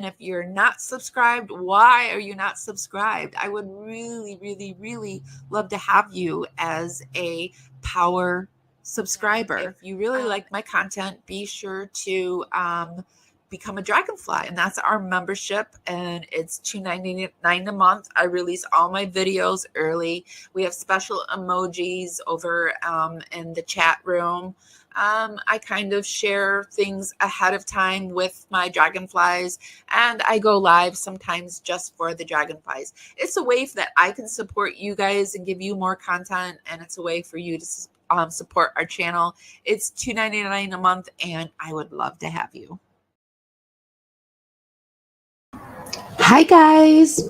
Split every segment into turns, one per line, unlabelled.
if you're not subscribed, why are you not subscribed? I would really, really, really love to have you as a power subscriber. If you really like my content, be sure to become a dragonfly, and that's our membership, and it's $2.99 a month. I release all my videos early. We have special emojis over in the chat room. I kind of share things ahead of time with my dragonflies, and I go live sometimes just for the dragonflies. It's a way that I can support you guys and give you more content, and it's a way for you to support our channel. It's $2.99 a month, and I would love to have you. Hi guys,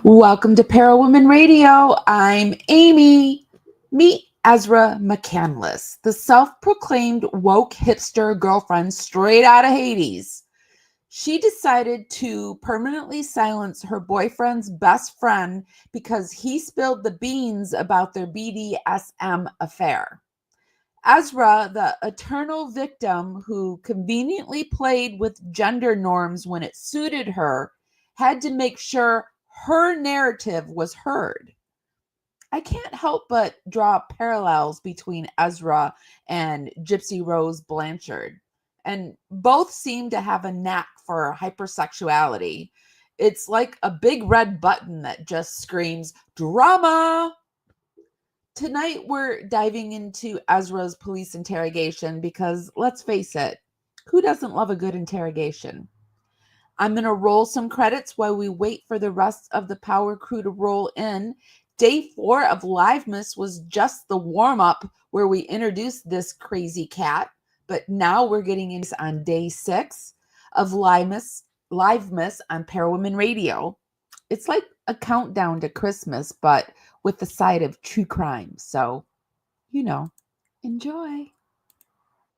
welcome to Parawomenradio. I'm Amy. Meet Ezra McCandless, the self-proclaimed woke hipster girlfriend straight out of Hades. She decided to permanently silence her boyfriend's best friend because he spilled the beans about their BDSM affair. Ezra, the eternal victim who conveniently played with gender norms when it suited her, had to make sure her narrative was heard. I can't help but draw parallels between Ezra and Gypsy Rose Blanchard, and both seem to have a knack for hypersexuality. It's like a big red button that just screams drama. Tonight, we're diving into Ezra's police interrogation because, let's face it, who doesn't love a good interrogation? I'm going to roll some credits while we wait for the rest of the power crew to roll in. Day 4 of LIVEmas was just the warm-up where we introduced this crazy cat, but now we're getting into on day 6 of LIVEmas on Parawomenradio. It's like a countdown to Christmas, but with the side of true crime. So, enjoy.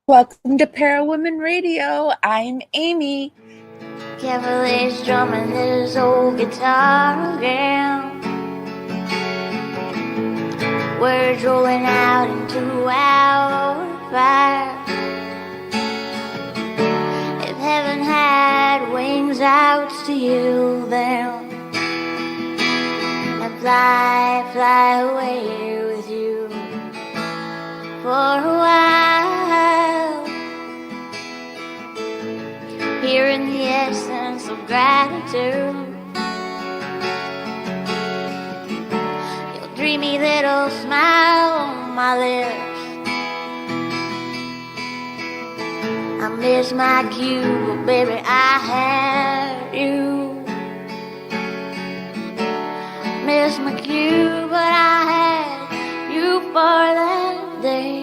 Welcome to Parawomenradio. I'm Amy.
Carefully strumming his old guitar again. Words rolling out into our fire. If heaven had wings, I would steal them and fly away with you for a while. Hearing the essence of gratitude, your dreamy little smile on my lips. I miss my cue, but baby, I had you. Miss my cue, but I had you for that day.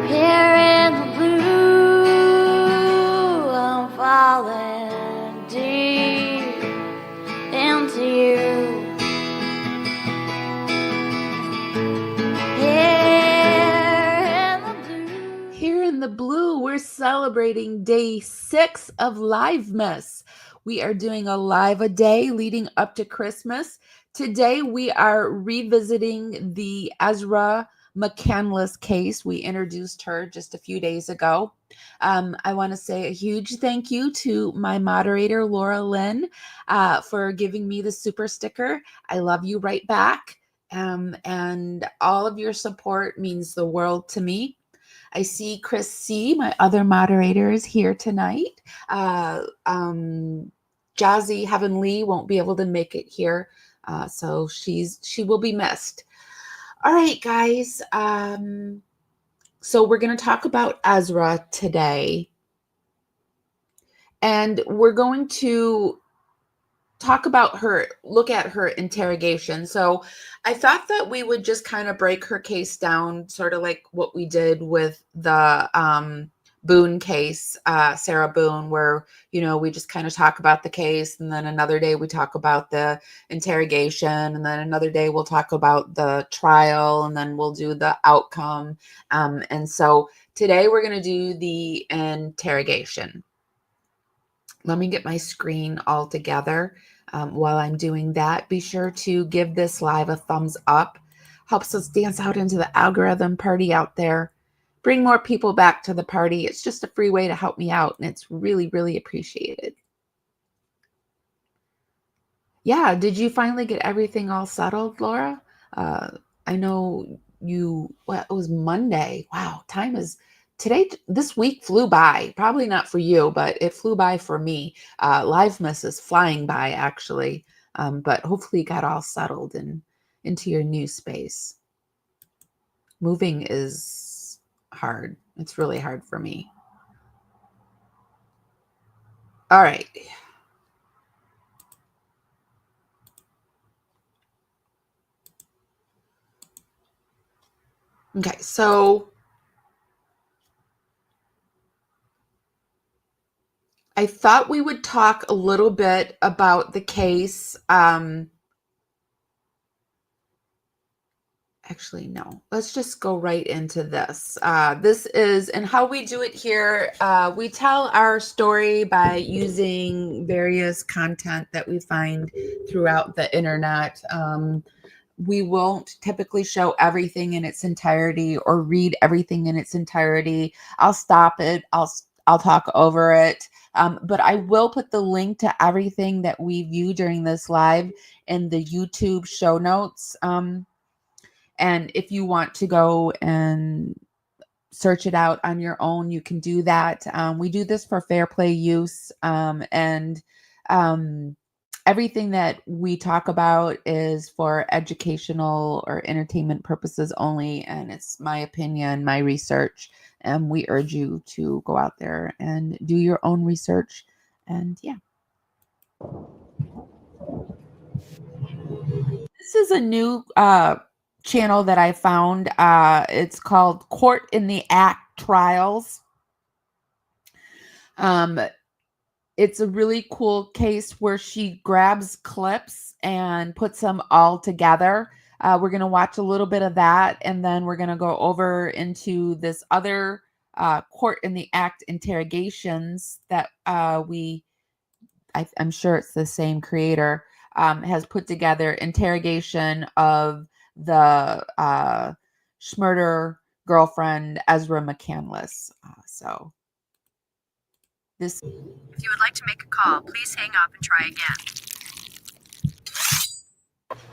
Here in the blue, I'm falling deep into you.
Here in the blue, we're celebrating day 6 of LIVEmas. We are doing a live a day leading up to Christmas. Today, we are revisiting the Ezra McCandless case. We introduced her just a few days ago. I want to say a huge thank you to my moderator, Laura Lynn, for giving me the super sticker. I love you right back. And all of your support means the world to me. I see Chris C., my other moderator, is here tonight. Jazzy Heavenly won't be able to make it here, so she will be missed. All right, guys. So we're going to talk about Ezra today, and we're going to look at her interrogation. So I thought that we would just kind of break her case down, sort of like what we did with the Boone case, Sarah Boone, where, we just kind of talk about the case, and then another day we talk about the interrogation, and then another day we'll talk about the trial, and then we'll do the outcome. And so today we're going to do the interrogation. Let me get my screen all together. While I'm doing that, be sure to give this live a thumbs up. Helps us dance out into the algorithm party out there. bring more people back to the party. It's just a free way to help me out, and it's really, really appreciated. Yeah, did you finally get everything all settled, Laura? I know it was Monday. Wow, time is today, this week flew by. Probably not for you, but it flew by for me. LIVEmas is flying by, actually. But hopefully you got all settled and into your new space. Moving is hard. It's really hard for me. All right. Okay, so I thought we would talk a little bit about the case. Actually, no, let's just go right into this. This is, and how we do it here, we tell our story by using various content that we find throughout the internet. We won't typically show everything in its entirety or read everything in its entirety. I'll stop it. I'll talk over it. But I will put the link to everything that we view during this live in the YouTube show notes. And if you want to go and search it out on your own, you can do that. We do this for fair play use. And everything that we talk about is for educational or entertainment purposes only. And it's my opinion, my research. And we urge you to go out there and do your own research. And yeah. This is a new channel that I found. It's called Court in the Act Trials. It's a really cool case where she grabs clips and puts them all together. We're going to watch a little bit of that, and then we're going to go over into this other Court in the Act interrogations that I'm sure it's the same creator, has put together interrogation of the Schmurder girlfriend, Ezra McCandless. So this.
If you would like to make a call, please hang up and try again.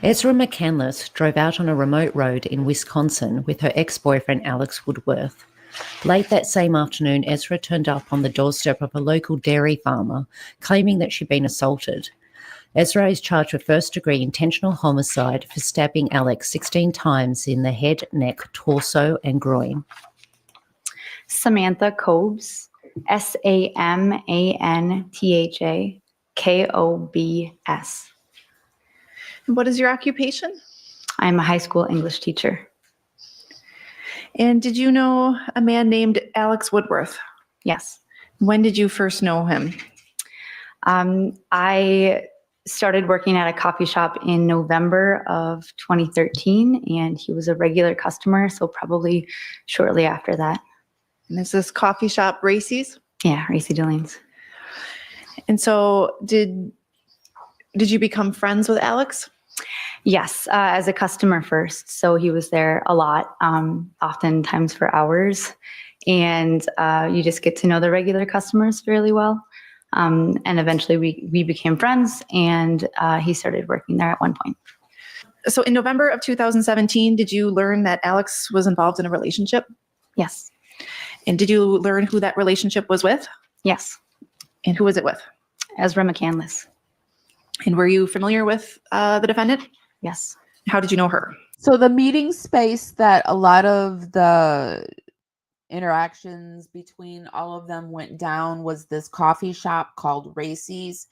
Ezra McCandless drove out on a remote road in Wisconsin with her ex-boyfriend Alex Woodworth. Late that same afternoon, Ezra turned up on the doorstep of a local dairy farmer, claiming that she'd been assaulted. Ezra is charged with first-degree intentional homicide for stabbing Alex 16 times in the head, neck, torso, and groin.
Samantha Kobes, Samantha Kobs.
And what is your occupation?
I'm a high school English teacher.
And did you know a man named Alex Woodworth?
Yes.
When did you first know him?
I started working at a coffee shop in November of 2013, and he was a regular customer, so probably shortly after that.
And is this coffee shop Racy's?
Yeah, Racy Dillings.
And so did you become friends with Alex?
Yes, as a customer first. So he was there a lot, oftentimes for hours. And you just get to know the regular customers fairly well. And eventually we became friends, and he started working there at one point.
So in November of 2017, did you learn that Alex was involved in a relationship?
Yes.
And did you learn who that relationship was with?
Yes.
And who was it with?
Ezra McCandless.
And were you familiar with the defendant?
Yes.
How did you know her?
So the meeting space that a lot of the interactions between all of them went down was this coffee shop called Racy's.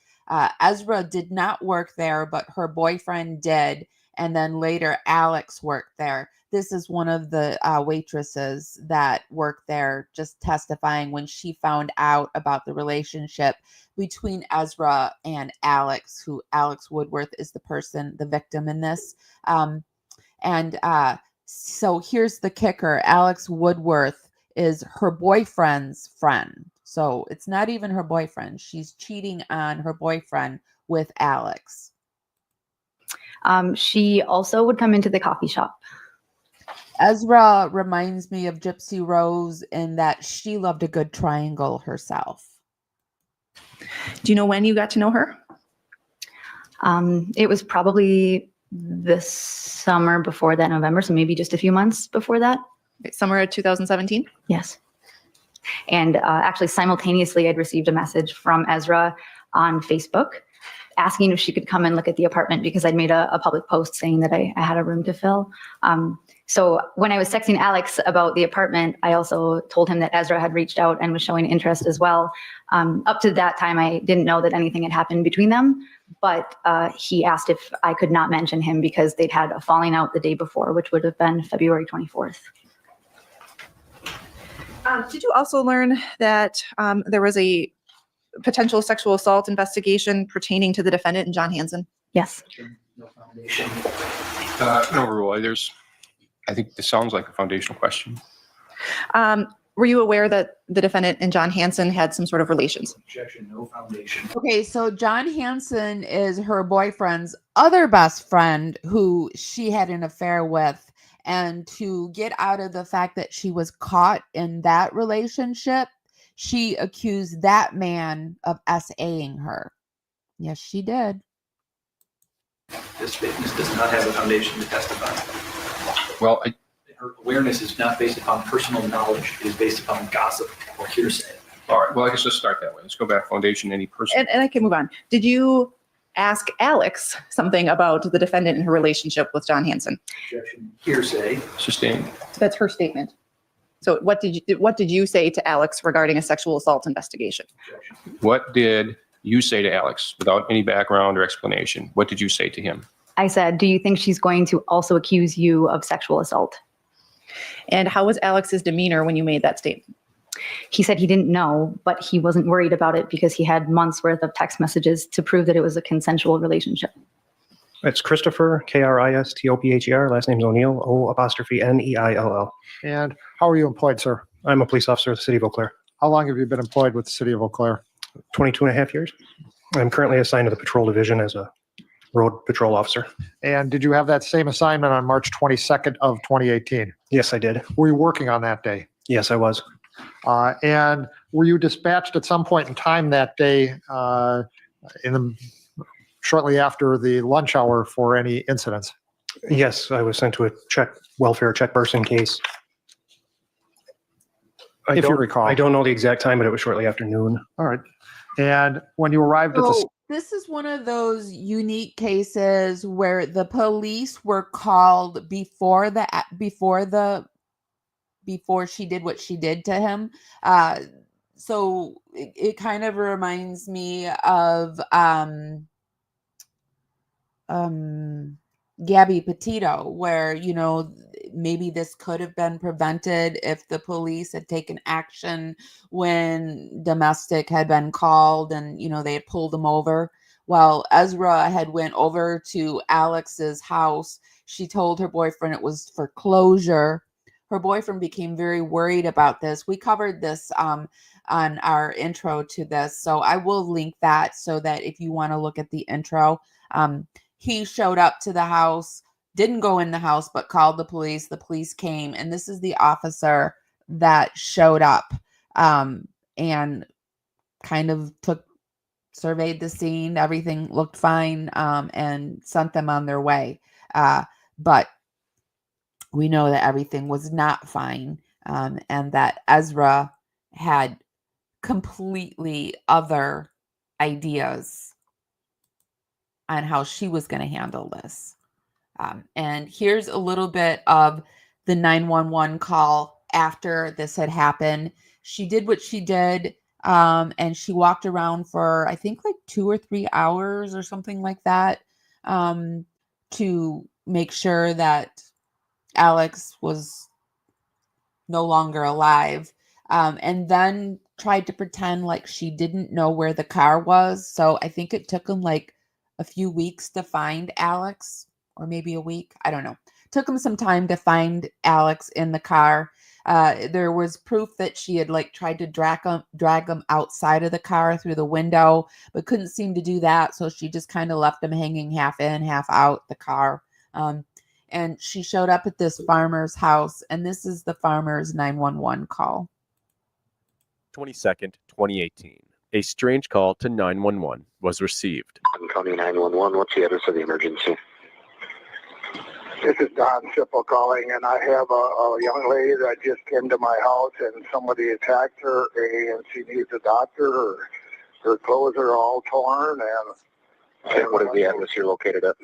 Ezra did not work there, but her boyfriend did. And then later Alex worked there. This is one of the waitresses that worked there, just testifying when she found out about the relationship between Ezra and Alex, who Alex Woodworth is the victim in this. So here's the kicker. Alex Woodworth is her boyfriend's friend. So it's not even her boyfriend. She's cheating on her boyfriend with Alex.
She also would come into the coffee shop.
Ezra reminds me of Gypsy Rose in that she loved a good triangle herself.
Do you know when you got to know her?
It was probably this summer before that November, so maybe just a few months before that.
Summer of 2017?
Yes. And actually, simultaneously, I'd received a message from Ezra on Facebook asking if she could come and look at the apartment because I'd made a public post saying that I had a room to fill. So when I was texting Alex about the apartment, I also told him that Ezra had reached out and was showing interest as well. Up to that time, I didn't know that anything had happened between them, but he asked if I could not mention him because they'd had a falling out the day before, which would have been February 24th.
Did you also learn that there was a potential sexual assault investigation pertaining to the defendant and John Hansen?
Yes.
No, Roy, I think this sounds like a foundational question.
Were you aware that the defendant and John Hansen had some sort of relations?
Objection, no foundation.
Okay, so John Hansen is her boyfriend's other best friend who she had an affair with. And to get out of the fact that she was caught in that relationship, she accused that man of SAing her. Yes, she did.
This witness does not have a foundation to testify.
Well,
Her awareness is not based upon personal knowledge. It is based upon gossip or hearsay.
all right. Well, I guess let's start that way. Let's go back. Foundation, any person.
And I can move on. Did you ask Alex something about the defendant and her relationship with John Hansen?
Objection, hearsay.
Sustained.
That's her statement. So what did you say to Alex regarding a sexual assault investigation?
Objection.
What did you say to Alex without any background or explanation? What did you say to him?
I said, do you think she's going to also accuse you of sexual assault?
And how was Alex's demeanor when you made that statement?
He said he didn't know, but he wasn't worried about it because he had months worth of text messages to prove that it was a consensual relationship.
It's Christopher, Kristopher. Last name's O'Neill, O''Neill.
And how are you employed, sir?
I'm a police officer of the city of Eau Claire.
How long have you been employed with the city of Eau Claire?
22 and a half years. I'm currently assigned to the patrol division as a road patrol officer.
And did you have that same assignment on March 22nd of 2018?
Yes, I did.
Were you working on that day?
Yes, I was.
And were you dispatched at some point in time that day shortly after the lunch hour for any incidents?
Yes, I was sent to a welfare check person case.
If you recall.
I don't know the exact time, but it was shortly after noon.
All right. And when you arrived at the...
So this is one of those unique cases where the police were called before she did what she did to him. So it kind of reminds me of Gabby Petito, where, maybe this could have been prevented if the police had taken action when domestic had been called and, they had pulled him over. Well, Ezra had went over to Alex's house. She told her boyfriend it was for closure. Her boyfriend became very worried about this. We covered this on our intro to this, so I will link that so that if you want to look at the intro, he showed up to the house, didn't go in the house, but called the police. The police came, and this is the officer that showed up and kind of surveyed the scene. Everything looked fine, and sent them on their way. But we know that everything was not fine, and that Ezra had completely other ideas on how she was going to handle this. And here's a little bit of the 911 call after this had happened. She did what she did, and she walked around for, I think, like 2 or 3 hours or something like that, to make sure that Alex was no longer alive, and then tried to pretend like she didn't know where the car was. So I think it took him like a few weeks to find Alex, or maybe a week. I don't know. Took him some time to find Alex in the car. There was proof that she had tried to drag him outside of the car through the window, but couldn't seem to do that. So she just kind of left him hanging half in, half out the car. and she showed up at this farmer's house, and this is the farmer's 911 call.
22nd, 2018. A strange call to 911 was received.
County 911, what's the address of the emergency?
This is Don Sipple calling, and I have a young lady that just came to my house, and somebody attacked her, and she needs a doctor. Her clothes are all torn,
And what is the address you're located at?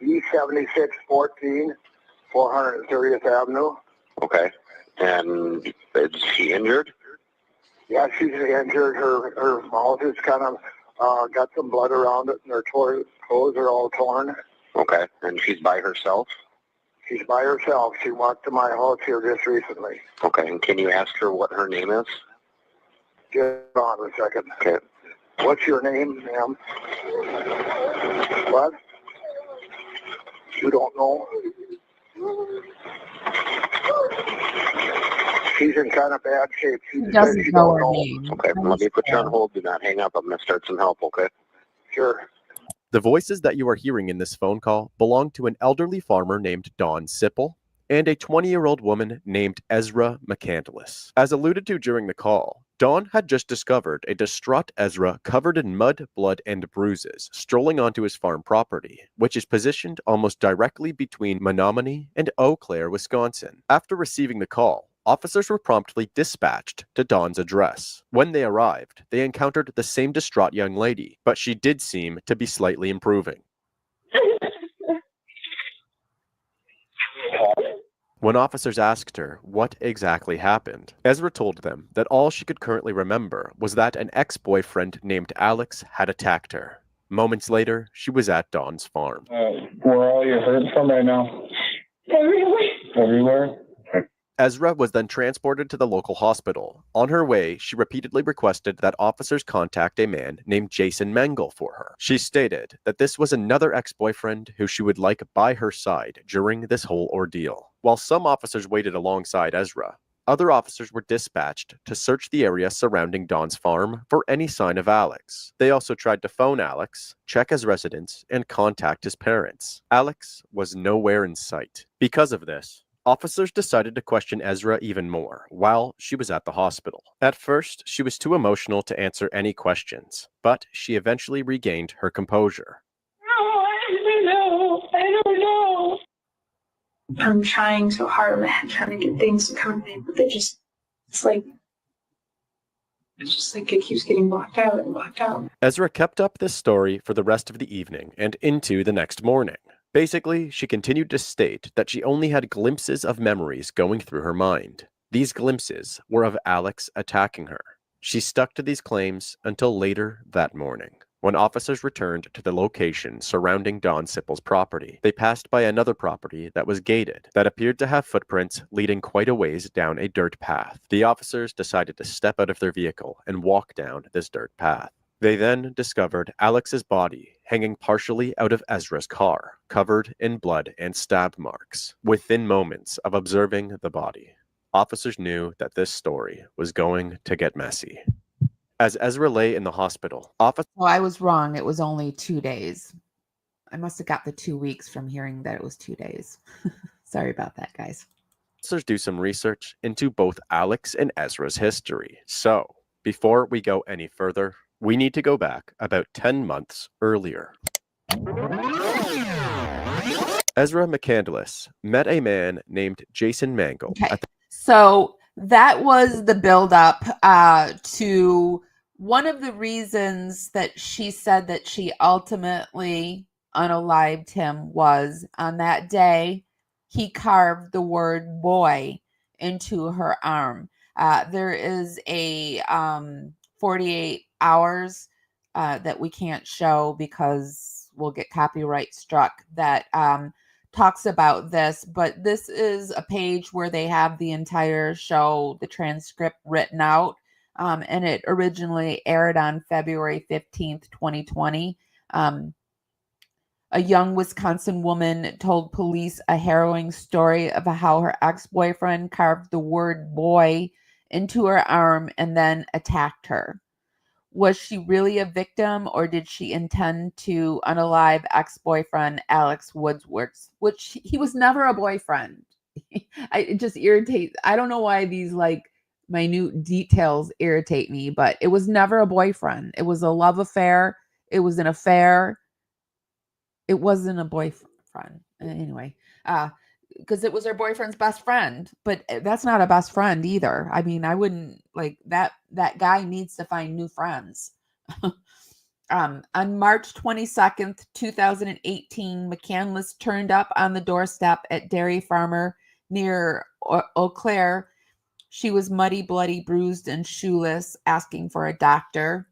E7614, 430th Avenue.
Okay. And is she injured?
Yeah, she's injured. Her mouth is kind of got some blood around it, and her clothes are all torn.
Okay. And she's by herself?
She's by herself. She walked to my house here just recently.
Okay. And can you ask her what her name is?
Just on a second.
Okay.
What's your name, ma'am? What? You don't know? She's in kind of bad shape. She
doesn't know her name.
Okay. Let me put you on hold. Do not hang up. I'm going to start some help, okay?
Sure.
The voices that you are hearing in this phone call belong to an elderly farmer named Don Sipple and a 20-year-old woman named Ezra McCandless. As alluded to during the call, Don had just discovered a distraught Ezra covered in mud, blood, and bruises strolling onto his farm property, which is positioned almost directly between Menominee and Eau Claire, Wisconsin. After receiving the call, officers were promptly dispatched to Don's address. When they arrived, they encountered the same distraught young lady, but she did seem to be slightly improving. When officers asked her what exactly happened, Ezra told them that all she could currently remember was that an ex-boyfriend named Alex had attacked her. Moments later, she was at Don's farm.
Where are all you hurt from right now? Everywhere?
Ezra was then transported to the local hospital. On her way, she repeatedly requested that officers contact a man named Jason Mangle for her. She stated that this was another ex-boyfriend who she would like by her side during this whole ordeal. While some officers waited alongside Ezra, other officers were dispatched to search the area surrounding Don's farm for any sign of Alex. They also tried to phone Alex, check his residence, and contact his parents. Alex was nowhere in sight. Because of this, officers decided to question Ezra even more while she was at the hospital. At first, she was too emotional to answer any questions, but she eventually regained her composure.
I don't know. I'm trying so hard in my head, trying to get things to come in, but it's just like it keeps getting blocked out and blocked out.
Ezra kept up this story for the rest of the evening and into the next morning. Basically, she continued to state that she only had glimpses of memories going through her mind. These glimpses were of Alex attacking her. She stuck to these claims until later that morning, when officers returned to the location surrounding Don Sipple's property. They passed by another property that was gated, that appeared to have footprints leading quite a ways down a dirt path. The officers decided to step out of their vehicle and walk down this dirt path. They then discovered Alex's body hanging partially out of Ezra's car, covered in blood and stab marks. Within moments of observing the body, officers knew that this story was going to get messy. As Ezra lay in the hospital, officers...
Oh, I was wrong. It was only 2 days. I must have got the 2 weeks from hearing that it was 2 days. Sorry about that, guys.
Officers do some research into both Alex and Ezra's history. So, before we go any further, we need to go back about 10 months earlier. Ezra McCandless met a man named Jason Mangle.
Okay. So that was the buildup to one of the reasons that she said that she ultimately unalived him was on that day, he carved the word boy into her arm. There is a 48 hours that we can't show because we'll get copyright struck that talks about this, but this is a page where they have the entire show, the transcript written out, and it originally aired on February 15th, 2020. A young Wisconsin woman told police a harrowing story of how her ex-boyfriend carved the word boy into her arm and then attacked her. Was she really a victim, or did she intend to unalive ex-boyfriend Alex Woodsworth, which he was never a boyfriend? It just irritates. I don't know why these like minute details irritate me, but it was never a boyfriend. It was a love affair. It was an affair. It wasn't a boyfriend. Anyway, because it was her boyfriend's best friend, but that's not a best friend either. I mean, I wouldn't like that. That guy needs to find new friends. On March 22nd, 2018, McCandless turned up on the doorstep at Dairy Farmer near Eau Claire. She was muddy, bloody, bruised, and shoeless, asking for a doctor.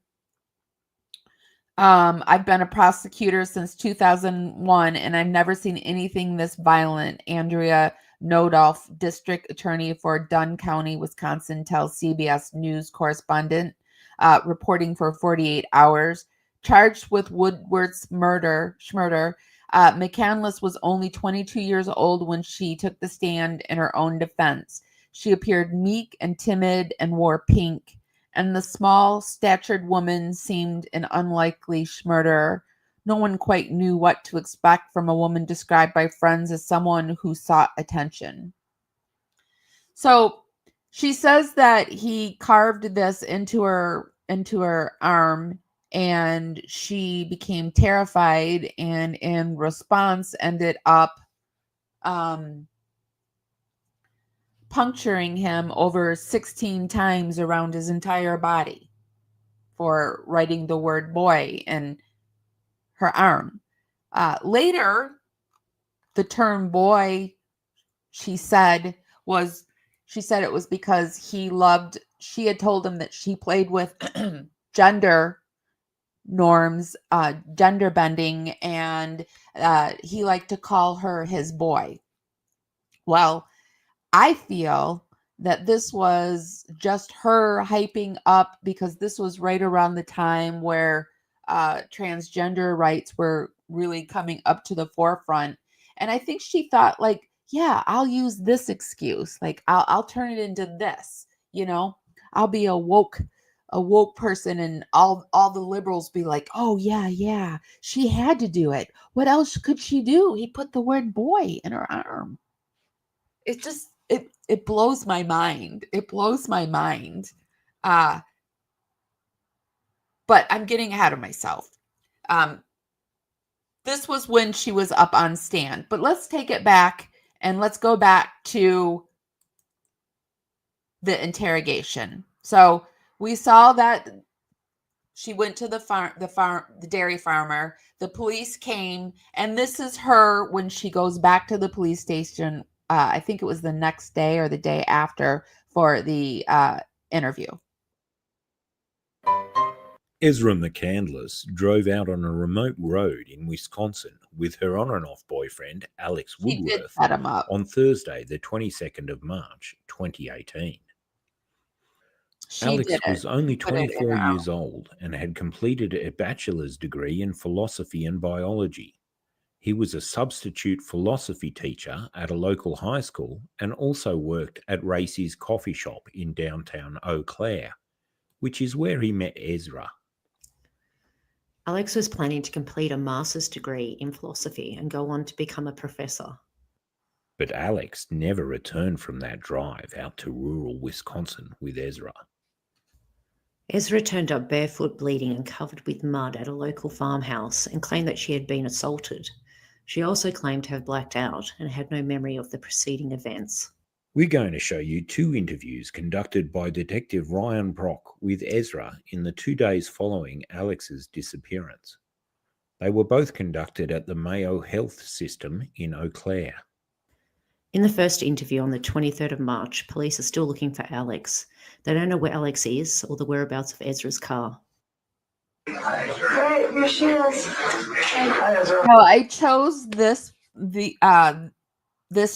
I've been a prosecutor since 2001, and I've never seen anything this violent. Andrea Nodolf, district attorney for Dunn County, Wisconsin, tells CBS News correspondent, reporting for 48 hours. Charged with Woodward's murder, McCandless was only 22 years old when she took the stand in her own defense. She appeared meek and timid and wore pink, and the small-statured woman seemed an unlikely murderer. No one quite knew what to expect from a woman described by friends as someone who sought attention. So she says that he carved this into her arm, and she became terrified, and in response ended up puncturing him over 16 times around his entire body for writing the word boy in her arm. Later, the term boy, she said it was because she had told him that she played with gender norms, gender bending, and he liked to call her his boy. Well, I feel that this was just her hyping up, because this was right around the time where transgender rights were really coming up to the forefront. And I think she thought, like, yeah, I'll use this excuse. Like, I'll turn it into this, I'll be a woke person, and all the liberals be like, oh yeah, she had to do it. What else could she do? He put the word boy in her arm. It just, it blows my mind. It blows my mind. But I'm getting ahead of myself. This was when she was up on stand. But let's take it back, and let's go back to the interrogation. So we saw that she went to the dairy farmer. The police came, and this is her when she goes back to the police station. I think it was the next day or the day after for the interview.
Ezra McCandless drove out on a remote road in Wisconsin with her on and off boyfriend, Alex Woodworth, on Thursday, the 22nd of March, 2018. Alex was only 24 years old and had completed a bachelor's degree in philosophy and biology. He was a substitute philosophy teacher at a local high school and also worked at Racy's coffee shop in downtown Eau Claire, which is where he met Ezra.
Alex was planning to complete a master's degree in philosophy and go on to become a professor.
But Alex never returned from that drive out to rural Wisconsin with Ezra.
Ezra turned up barefoot, bleeding and covered with mud at a local farmhouse and claimed that she had been assaulted. She also claimed to have blacked out and had no memory of the preceding events.
We're going to show you 2 interviews conducted by Detective Ryan Brock with Ezra in the 2 days following Alex's disappearance. They were both conducted at the Mayo Health System in Eau Claire.
In the first interview on the 23rd of March, police are still looking for Alex. They don't know where Alex is or the whereabouts of Ezra's car.
Right, here she is.
No, I chose this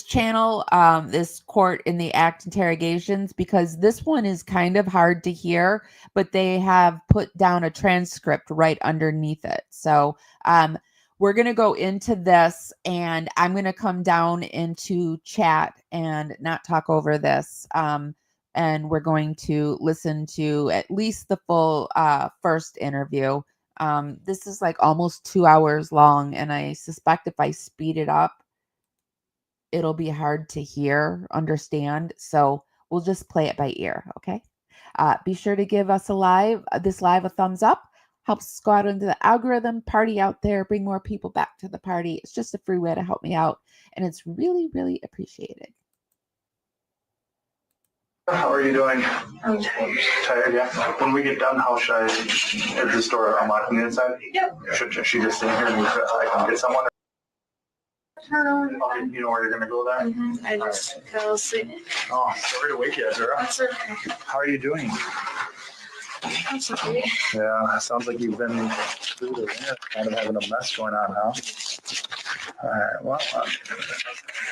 channel, this court in the act interrogations, because this one is kind of hard to hear, but they have put down a transcript right underneath it. So we're going to go into this, and I'm going to come down into chat and not talk over this. and we're going to listen to at least the full first interview. This is like almost 2 hours long, and I suspect if I speed it up, it'll be hard to understand. So we'll just play it by ear, okay? Be sure to give us this live a thumbs up. Helps us go out into the algorithm, party out there, bring more people back to the party. It's just a free way to help me out, and it's really, really appreciated.
How are you doing?
I'm tired.
Tired, yeah. When we get done, how should I at the store unlock the inside?
Yep.
Should she just stay here and I can get someone?
Turn on.
Okay, you know where you're gonna go there?
Mm-hmm. I just fell asleep.
Oh, sorry to wake you, Sarah.
That's okay.
How are you doing?
I'm sorry.
Yeah, sounds like you've been through the ringer, kind of having a mess going on, huh? All right, well,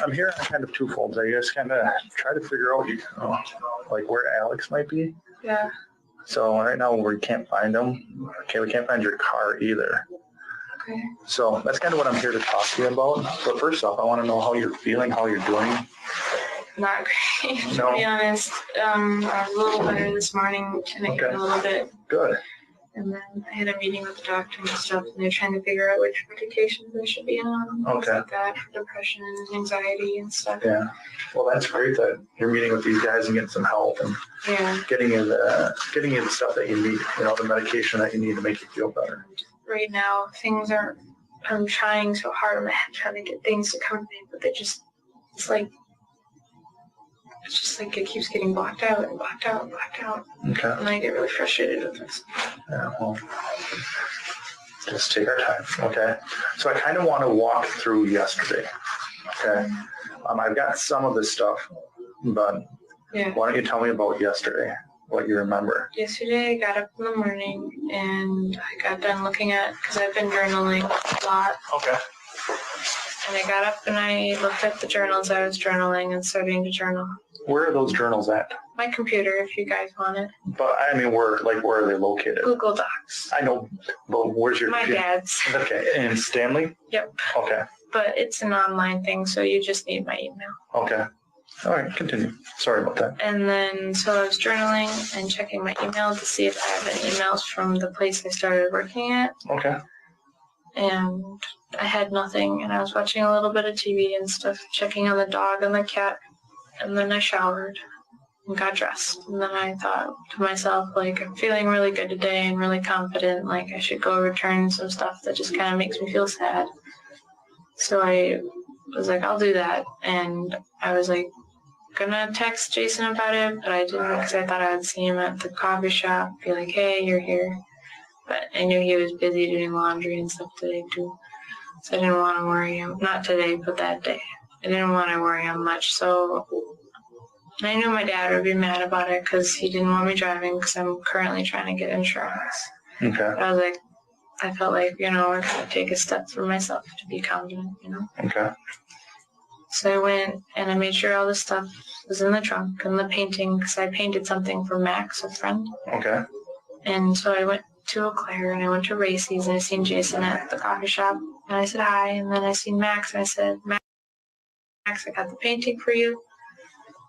I'm here on kind of twofold. I guess kind of try to figure out, like where Alex might be.
Yeah.
So right now we can't find him. Okay, we can't find your car either.
Okay.
So that's kind of what I'm here to talk to you about. But first off, I want to know how you're feeling, how you're doing.
Not great, to
No.
be honest. I was a little better this morning, and I got a little bit.
Good.
And then I had a meeting with the doctor and stuff, and they're trying to figure out which medications I should be on. Things like that for depression and anxiety and stuff.
Yeah. Well, that's great that you're meeting with these guys and getting some help and getting you the stuff that you need, the medication that you need to make you feel better.
Right now, I'm trying so hard in my head trying to get things to come to me, but it's just like it keeps getting blocked out and blocked out and blocked out.
Okay.
And I get really frustrated with this.
Yeah, well, just take our time, okay? So I kind of want to walk through yesterday, okay? I've got some of this stuff, but why don't you tell me about yesterday, what you remember?
Yesterday, I got up in the morning and I got done looking because I've been journaling a lot.
Okay.
And I got up and I looked at the journals I was journaling and starting to journal.
Where are those journals at?
My computer, if you guys want it.
But I mean, where are they located?
Google Docs.
I know, but where's your
My
computer?
dad's.
Okay, in Stanley?
Yep.
Okay.
But it's an online thing, so you just need my email.
Okay. All right, continue. Sorry about that.
And then, so I was journaling and checking my email to see if I have any emails from the place I started working at.
Okay.
And I had nothing, and I was watching a little bit of TV and stuff, checking on the dog and the cat. And then I showered and got dressed. And then I thought to myself, like, I'm feeling really good today and really confident. Like, I should go return some stuff that just kind of makes me feel sad. So I was like, I'll do that. And I was like, gonna text Jason about it, but I didn't because I thought I would see him at the coffee shop, be like, hey, you're here. But I knew he was busy doing laundry and stuff today too. So I didn't want to worry him. Not today, but that day. I didn't want to worry him much. So I knew my dad would be mad about it because he didn't want me driving because I'm currently trying to get insurance.
Okay.
But I felt like, I gotta take a step for myself to be confident,
Okay.
So I went and I made sure all the stuff was in the trunk and the painting because I painted something for Max, a friend.
Okay.
And so I went to Eau Claire and I went to Racy's and I seen Jason at the coffee shop and I said hi, and then I seen Max and I said, Max, I got the painting for you.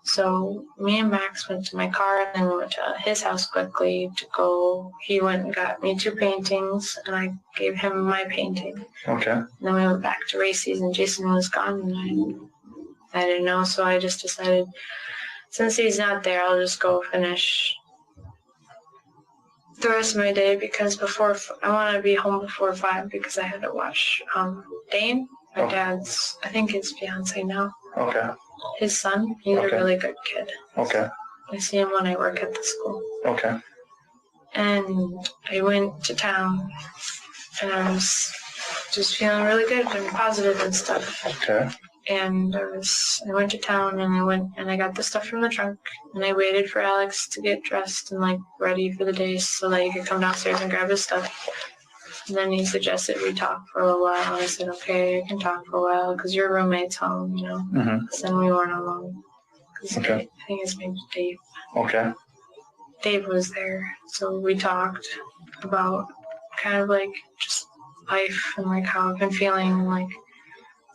So me and Max went to my car and then we went to his house quickly to go. He went and got me 2 paintings and I gave him my painting.
Okay.
And then we went back to Racy's and Jason was gone and I didn't know, so I just decided since he's not there, I'll just go finish the rest of my day because I want to be home before 5 because I had to watch Dane, my dad's, I think his fiance now.
Okay.
His son. He's a really good kid.
Okay.
I see him when I work at the school.
Okay.
And I went to town and I was just feeling really good and positive and stuff.
Okay.
And I went to town and I got the stuff from the trunk and I waited for Alex to get dressed and ready for the day so that he could come downstairs and grab his stuff. And then he suggested we talk for a little while and I said, okay, I can talk for a while because your roommate's home,
Mm-hmm.
Then we weren't alone.
Okay.
I think his name's Dave.
Okay.
Dave was there. So we talked about kind of just life and how I've been feeling and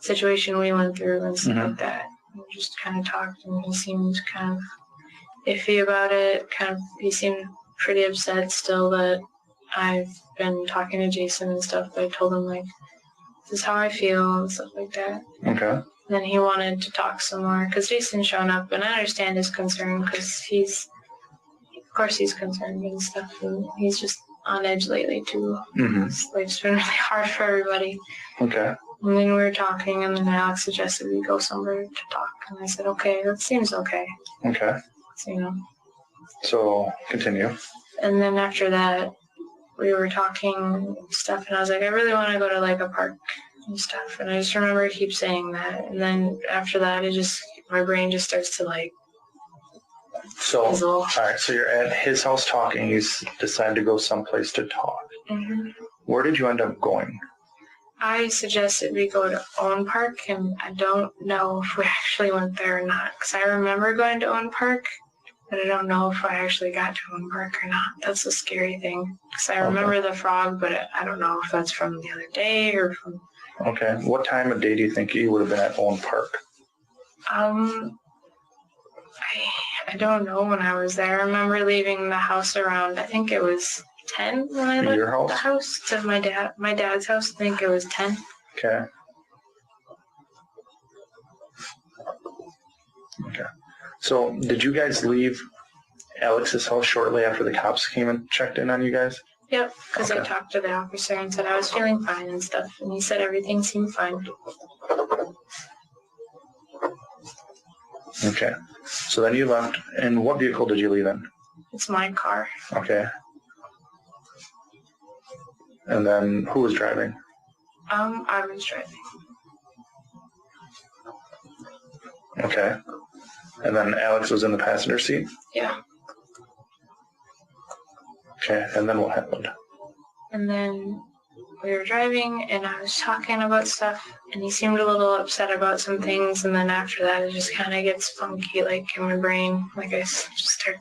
situation we went through and stuff like that. We just kind of talked and he seemed kind of iffy about it. He seemed pretty upset still that I've been talking to Jason and stuff. But I told him, like, this is how I feel and stuff like that.
Okay.
Then he wanted to talk some more because Jason's shown up, and I understand his concern because of course he's concerned and stuff, and he's just on edge lately too. It's been really hard for everybody.
Okay.
And then we were talking, and then Alex suggested we go somewhere to talk, and I said, okay, that seems okay.
Okay.
So,
So continue.
And then after that, we were talking stuff, and I was like, I really want to go to like a park and stuff, and I just remember he keep saying that, and then after that, my brain just starts to like.
So, all right, so you're at his house talking. He's decided to go someplace to talk. Where did you end up going?
I suggested we go to Owen Park, and I don't know if we actually went there or not, because I remember going to Owen Park, but I don't know if I actually got to Owen Park or not. That's a scary thing, because I remember the frog, but I don't know if that's from the other day or from...
Okay. What time of day do you think you would have been at Owen Park?
I don't know when I was there. I remember leaving the house around, I think it was 10 when I left the house to my dad's house. I think it was 10.
Okay. Okay. So did you guys leave Alex's house shortly after the cops came and checked in on you guys?
Yep, because I talked to the officer and said I was feeling fine and stuff, and he said everything seemed fine.
Okay. So then you left, and what vehicle did you leave in?
It's my car.
Okay. And then who was driving?
I was driving.
Okay. And then Alex was in the passenger seat?
Yeah.
Okay, and then what happened?
And then we were driving, and I was talking about stuff, and he seemed a little upset about some things, and then after that, it just kind of gets funky, like, in my brain. Like, I just start,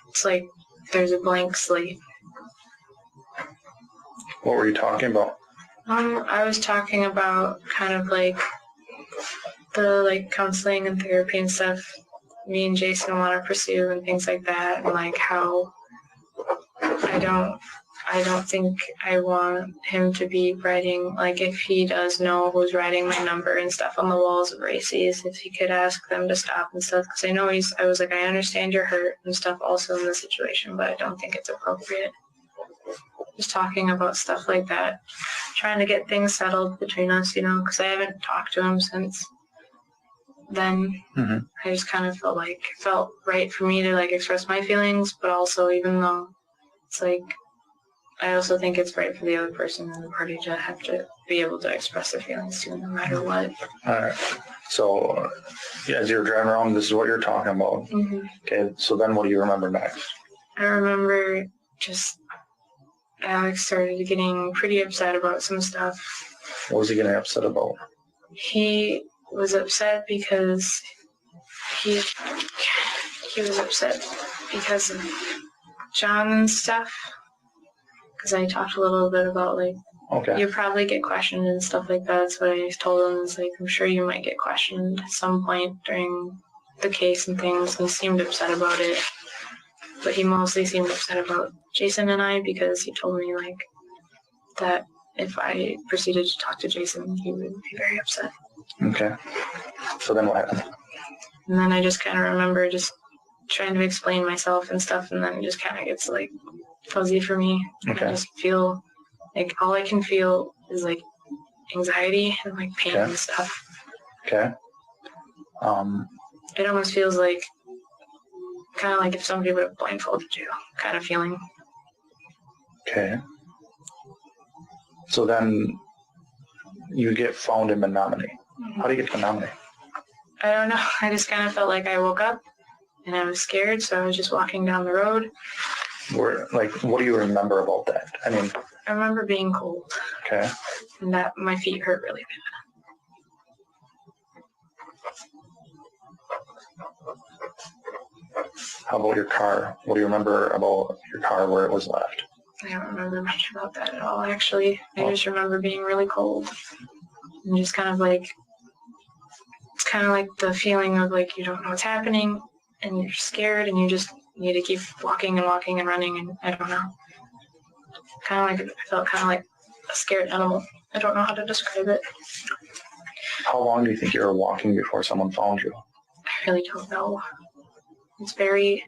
it's like there's a blank slate.
What were you talking about?
I was talking about kind of like the, like, counseling and therapy and stuff me and Jason want to pursue and things like that, and, like, how I don't think I want him to be writing, like, if he does know who's writing my number and stuff on the walls of races, if he could ask them to stop and stuff, because I know I was like, I understand you're hurt and stuff also in the situation, but I don't think it's appropriate. Just talking about stuff like that, trying to get things settled between us, you know, because I haven't talked to him since then. I just kind of felt right for me to, like, express my feelings, but also, even though it's like, I also think it's right for the other person in the party to have to be able to express their feelings too, no matter what.
All right. So, as you were driving around, this is what you're talking about. Okay, so then what do you remember next?
I remember just Alex started getting pretty upset about some stuff.
What was he getting upset about?
He was upset because he was upset because of John and stuff. Because I talked a little bit about, like, you probably get questioned and stuff like that. That's what I told him. It's like, I'm sure you might get questioned at some point during the case and things. And he seemed upset about it. But he mostly seemed upset about Jason and I, because he told me, like, that if I proceeded to talk to Jason, he would be very upset.
Okay. So then what happened?
And then I just kind of remember just trying to explain myself and stuff, and then it just kind of gets, like, fuzzy for me.
Okay.
I just feel like all I can feel is, like, anxiety and, like, pain and stuff.
Okay.
It almost feels like kind of like if somebody would have blindfolded you, kind of feeling.
Okay. So then you get found in Menominee. How do you get to Menominee?
I don't know. I just kind of felt like I woke up and I was scared, so I was just walking down the road.
What do you remember about that? I mean,
I remember being cold.
Okay.
And that my feet hurt really bad.
How about your car? What do you remember about your car, where it was left?
I don't remember much about that at all, actually. I just remember being really cold. And just kind of like, it's kind of like the feeling of, like, you don't know what's happening, and you're scared and you just need to keep walking and walking and running, and I don't know. I felt kind of like a scared animal. I don't know how to describe it.
How long do you think you were walking before someone found you?
I really don't know. It's very,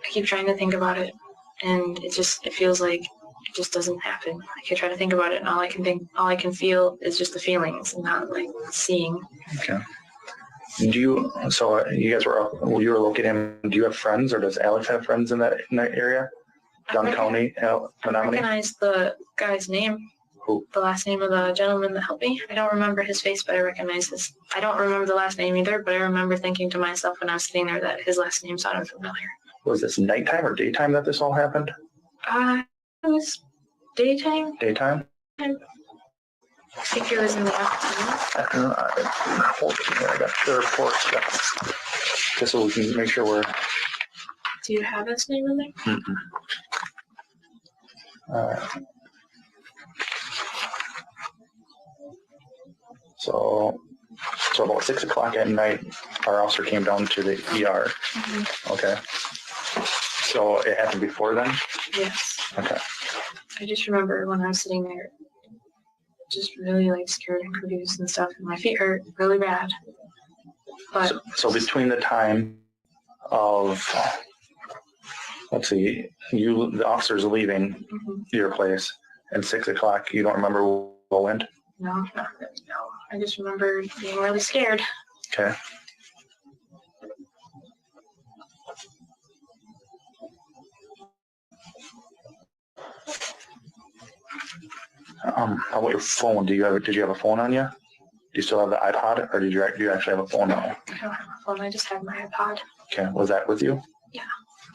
I keep trying to think about it, and it feels like it just doesn't happen. Like I try to think about it, and all I can feel is just the feelings, and not like seeing.
Okay. You guys you were located in, do you have friends, or does Alex have friends in that area? Dunn County, Menominee?
I recognize the guy's name.
Who?
The last name of the gentleman that helped me. I don't remember his face, but I recognize his. I don't remember the last name either, but I remember thinking to myself when I was sitting there that his last name sounded familiar.
Was this nighttime or daytime that this all happened?
It was daytime.
Daytime?
I think it was in the afternoon.
Hold it here. I got the report. Just so we can make sure we're...
Do you have his name in there?
Mm-mm. So about 6 o'clock at night, our officer came down to the ER.
Mm-hmm.
Okay. So it happened before then?
Yes.
Okay.
I just remember when I was sitting there, just really like scared and confused and stuff, and my feet hurt really bad. But
so between the time of, let's see, the officers leaving your place and 6 o'clock, you don't remember what went?
No, not really, no. I just remember being really scared.
Okay. How about your phone? Did you have a phone on you? Do you still have the iPod, or do you actually have a phone now?
I don't have a phone. I just have my iPod.
Okay. Was that with you?
Yeah.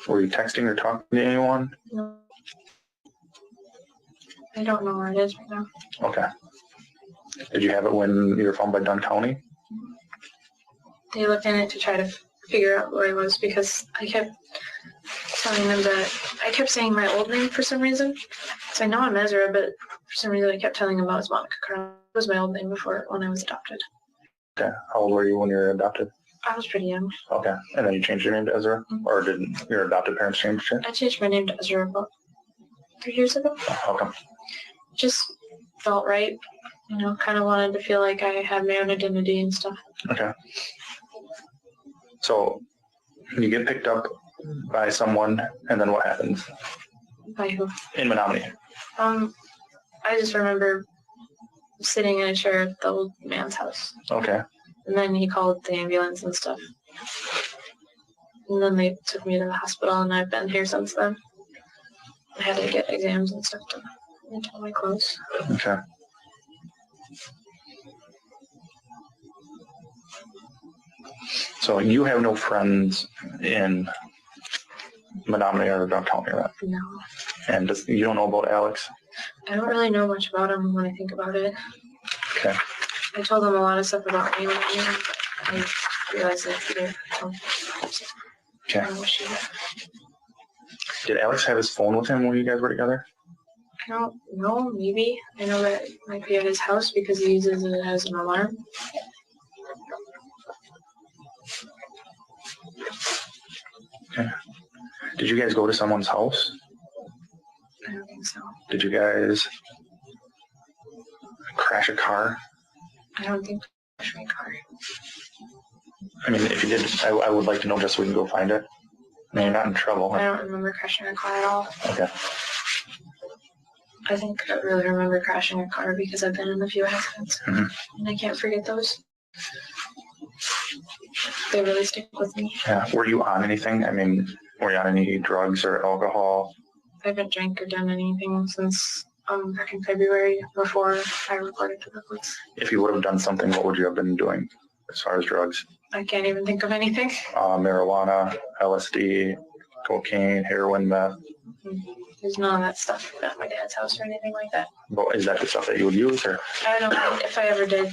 Were you texting or talking to anyone?
No. I don't know where it is right now.
Okay. Did you have it when you were found by Dunn County?
They looked in it to try to figure out where I was, because I kept telling them that I kept saying my old name for some reason. So I know I'm Ezra, but for some reason I kept telling them I was Monica Carl. It was my old name before when I was adopted.
Okay. How old were you when you were adopted?
I was pretty young.
Okay. And then you changed your name to Ezra?
Mm-hmm.
Or did your adopted parents change it?
I changed my name to Ezra about 3 years ago.
Okay.
Just felt right. You know, kind of wanted to feel like I had my own identity and stuff.
Okay. So you get picked up by someone, and then what happens?
By who?
In Menominee.
I just remember sitting in a chair at the old man's house.
Okay.
And then he called the ambulance and stuff. And then they took me to the hospital, and I've been here since then. I had to get exams and stuff done and all my clothes.
Okay. So you have no friends in Menominee or Dunn County, right?
No.
And you don't know about Alex?
I don't really know much about him when I think about it.
Okay.
I told him a lot of stuff about me when I realized that he didn't.
Okay. Did Alex have his phone with him when you guys were together?
I don't know, maybe. I know that it might be at his house because he uses it as an alarm.
Okay. Did you guys go to someone's house?
I don't think so.
Did you guys crash a car?
I don't think I crashed my car.
I mean, if you did, I would like to know just so we can go find it. I mean, you're not in trouble.
I don't remember crashing a car at all.
Okay.
I think I really remember crashing a car because I've been in a few accidents. And I can't forget those. They really stick with me.
Yeah. Were you on anything? I mean, were you on any drugs or alcohol?
I haven't drank or done anything since back in February before I reported to the police.
If you would have done something, what would you have been doing as far as drugs?
I can't even think of anything.
Marijuana, LSD, cocaine, heroin, meth.
There's none of that stuff at my dad's house or anything like that.
But is that the stuff that you would use, or?
I don't know. If I ever did,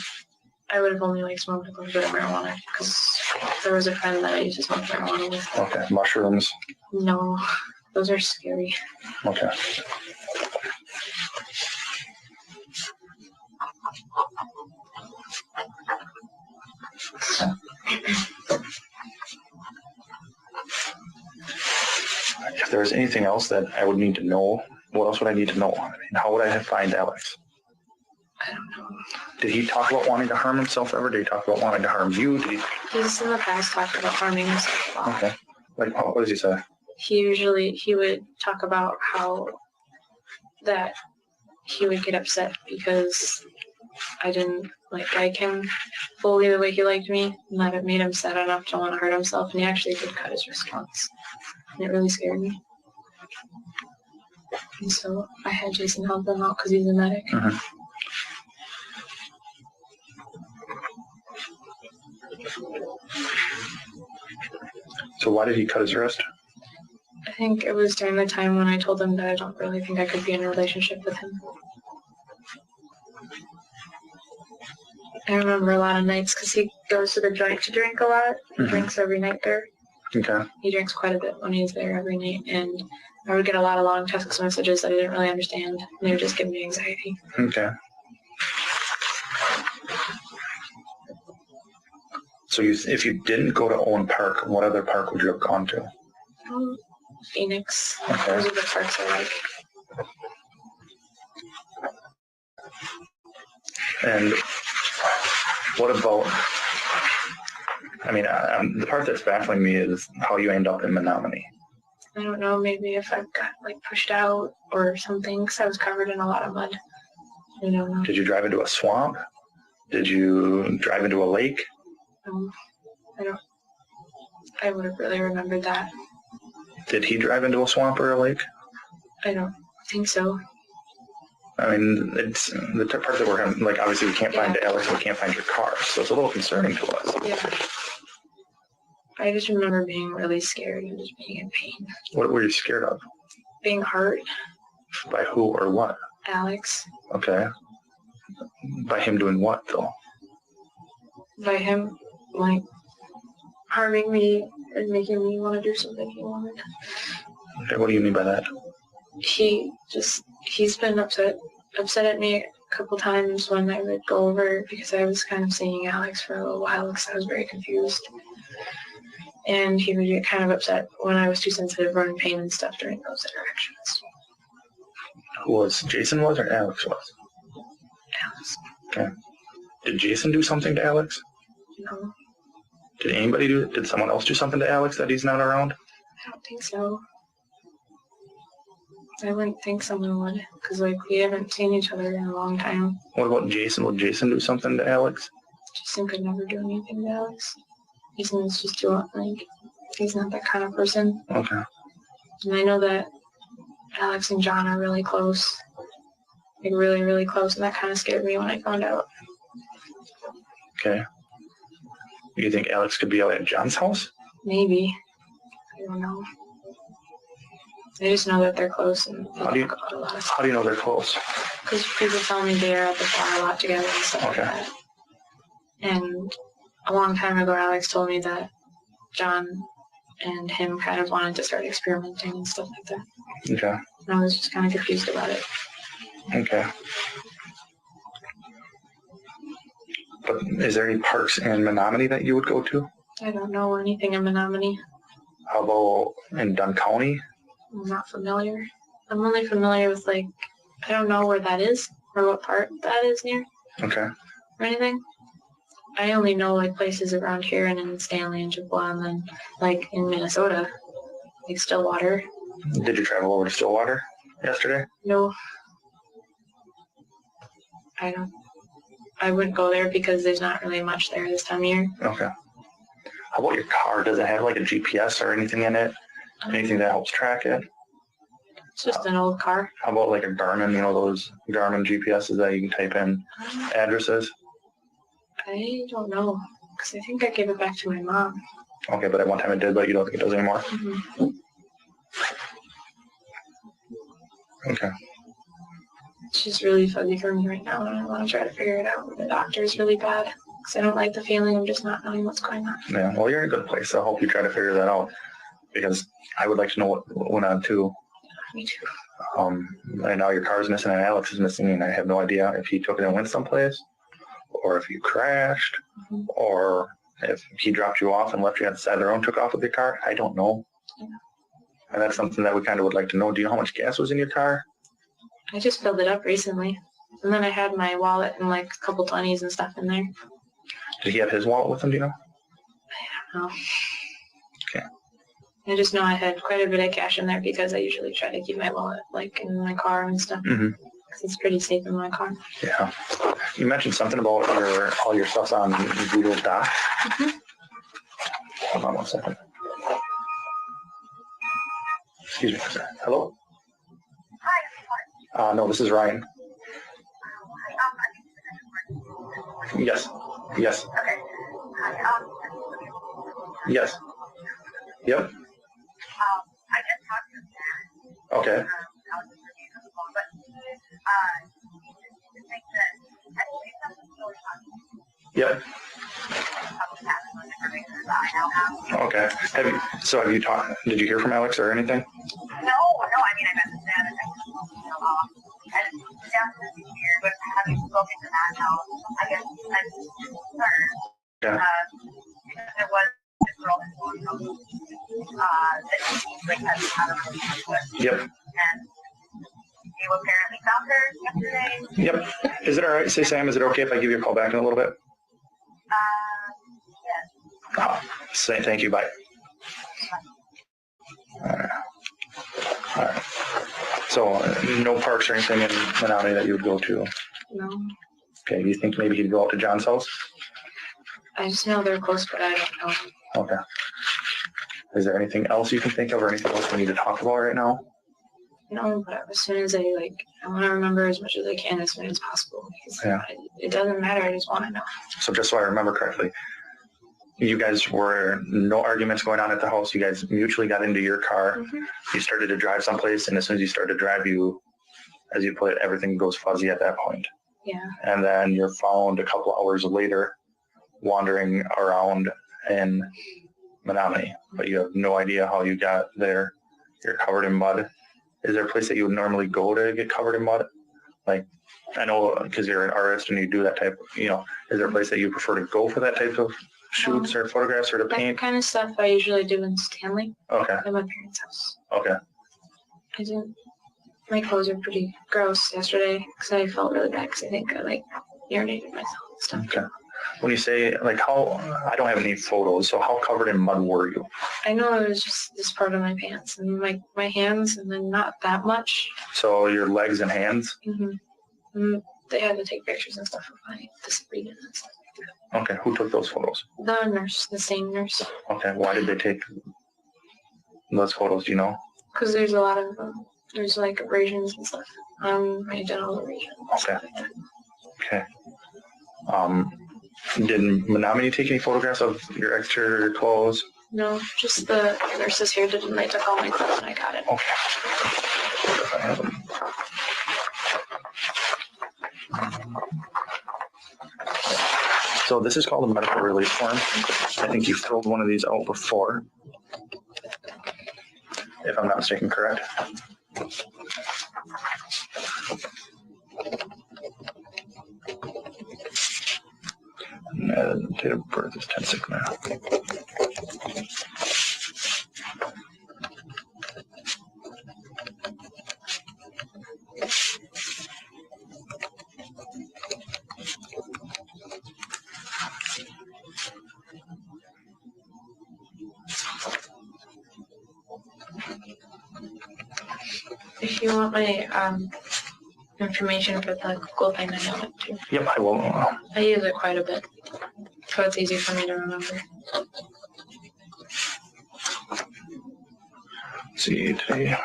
I would have only smoked a little bit of marijuana because there was a friend that I used to smoke marijuana with.
Okay. Mushrooms?
No, those are scary.
Okay. there's anything else that I would need to know, what else would I need to know? I mean, how would I find Alex?
I don't know.
Did he talk about wanting to harm himself ever? Did he talk about wanting to harm you?
He's in the past talked about harming himself a lot.
Okay. Like, what does he say?
He would talk about how that he would get upset because I didn't like him fully the way he liked me, and that it made him sad enough to want to hurt himself, and he actually did cut his wrist once. And it really scared me. And so I had Jason help him out because he's a medic.
Mm-hmm. So why did he cut his wrist?
I think it was during the time when I told him that I don't really think I could be in a relationship with him. I remember a lot of nights because he goes to the joint to drink a lot. He drinks every night there.
Okay.
He drinks quite a bit when he's there every night, and I would get a lot of long text messages that I didn't really understand, and they would just give me anxiety.
Okay. So if you didn't go to Owen Park, what other park would you have gone to?
Phoenix.
Okay.
Those are the parks I like.
And what about, I mean, the part that's baffling me is how you end up in Menominee.
I don't know, maybe if I got pushed out or something, because I was covered in a lot of mud. I don't know.
Did you drive into a swamp? Did you drive into a lake?
I would have really remembered that.
Did he drive into a swamp or a lake?
I don't think so.
I mean, it's the part that we're like, obviously we can't find Alex, we can't find your car, so it's a little concerning to us.
Yeah. I just remember being really scared and just being in pain.
What were you scared of?
Being hurt.
By who or what?
Alex.
Okay. By him doing what, though?
By him, harming me and making me want to do something he wanted.
Okay, what do you mean by that?
He's been upset at me a couple times when I would go over, because I was kind of seeing Alex for a little while because I was very confused. And he would get kind of upset when I was too sensitive or in pain and stuff during those interactions.
Who was? Jason was or Alex was?
Alex.
Okay. Did Jason do something to Alex?
No.
Did someone else do something to Alex that he's not around?
I don't think so. I wouldn't think someone would, because we haven't seen each other in a long time.
What about Jason? Would Jason do something to Alex?
Jason could never do anything to Alex. Jason is just too, he's not that kind of person.
Okay.
And I know that Alex and John are really close. Really, really close, and that kind of scared me when I found out.
Okay. You think Alex could be out at John's house?
Maybe. I don't know. I just know that they're close, and they talk about a lot of stuff.
How do you know they're close?
Because people tell me they're at the bar a lot together and stuff like that. And a long time ago, Alex told me that John and him kind of wanted to start experimenting and stuff like that.
Okay.
And I was just kind of confused about it.
Okay. But is there any parks in Menominee that you would go to?
I don't know anything in Menominee.
How about in Dunn County?
I'm not familiar. I'm only familiar with, I don't know where that is or what part that is near
Okay.
or anything. I only know, places around here and in Stanley and Chippewa, and then, in Minnesota, Stillwater.
Did you travel over to Stillwater yesterday?
No. I wouldn't go there because there's not really much there this time of year.
Okay. How about your car? Does it have a GPS or anything in it? Anything that helps track it?
It's just an old car.
How about a Garmin, those Garmin GPSs that you can type in addresses?
I don't know, because I think I gave it back to my mom.
Okay, but at one time it did, but you don't think it does anymore?
Mm-hmm.
Okay.
It's just really fuzzy for me right now, and I want to try to figure it out. The doctor's really bad, because I don't like the feeling of just not knowing what's going on.
Yeah, well, you're in a good place. I hope you try to figure that out, because I would like to know what went on, too.
Me too.
Right now your car's missing and Alex is missing, and I have no idea if he took it and went someplace, or if you crashed, or if he dropped you off and left you on the side of the road and took off with your car. I don't know.
Yeah.
And that's something that we kind of would like to know. Do you know how much gas was in your car?
I just filled it up recently. And then I had my wallet and like a couple 20s and stuff in there.
Did he have his wallet with him, do you know?
I don't know.
Okay.
I just know I had quite a bit of cash in there because I usually try to keep my wallet like in my car and stuff.
Mm-hmm.
It's pretty safe in my car.
Yeah. You mentioned something about all your stuff's on Google Docs.
Mm-hmm.
Hold on one second. Excuse me. Hello? Hi. No, this is Ryan. Yes. Yes. Yes. Yep. Okay. Yep. Okay. Have you talked? Did you hear from Alex or anything?
No. I mean, I messaged that and and it sounds weird, but having spoken to that now, I guess I'm concerned.
Yeah.
Because there was this girl that he like had a relationship with.
Yep.
And you apparently found her yesterday.
Yep. Is it all right? Say, Sam, is it okay if I give you a call back in a little bit?
Yes.
Say thank you. Bye. All right. So no parks or anything in Menominee that you would go to?
No.
Okay. Do you think maybe he'd go out to John's house?
I just know they're close, but I don't know.
Okay. Is there anything else you can think of or anything else we need to talk about right now?
No, but as soon as I want to remember as much as I can as soon as possible. Because
Yeah.
It doesn't matter. I just want to know.
So just so I remember correctly, you guys were no arguments going on at the house. You guys mutually got into your car.
Mm-hmm.
You started to drive someplace, and as soon as you started to drive, as you put it, everything goes fuzzy at that point.
Yeah.
And then you're found a couple hours later wandering around in Menominee, but you have no idea how you got there. You're covered in mud. Is there a place that you would normally go to get covered in mud? Like, I know because you're an artist and you do that type of, is there a place that you prefer to go for that type of shoots or photographs or to paint?
That kind of stuff I usually do in Stanley.
Okay.
At my parents' house.
Okay.
My clothes are pretty gross yesterday because I felt really bad because I think I urinated myself and stuff.
Okay. When you say, how, I don't have any photos, so how covered in mud were you?
I know it was just this part of my pants and my hands and then not that much.
So your legs and hands?
Mm-hmm. They had to take pictures and stuff of my disability and stuff like that.
Okay. Who took those photos?
The nurse, the same nurse.
Okay. Why did they take those photos, do you know?
Because there's a lot of there's abrasions and stuff. My dental abrasions.
Okay. Okay. Did Menominee take any photographs of your exterior clothes?
No, just the nurses here did, and they took all my clothes and I got it.
Okay. I have them. So this is called a medical relief form. I think you filled one of these out before, if I'm not mistaken, correct? Date of birth is 10/6 now.
If you want my information for the Google thing, I know it too.
Yep, I will.
I use it quite a bit, so it's easy for me to remember.
Let's see today.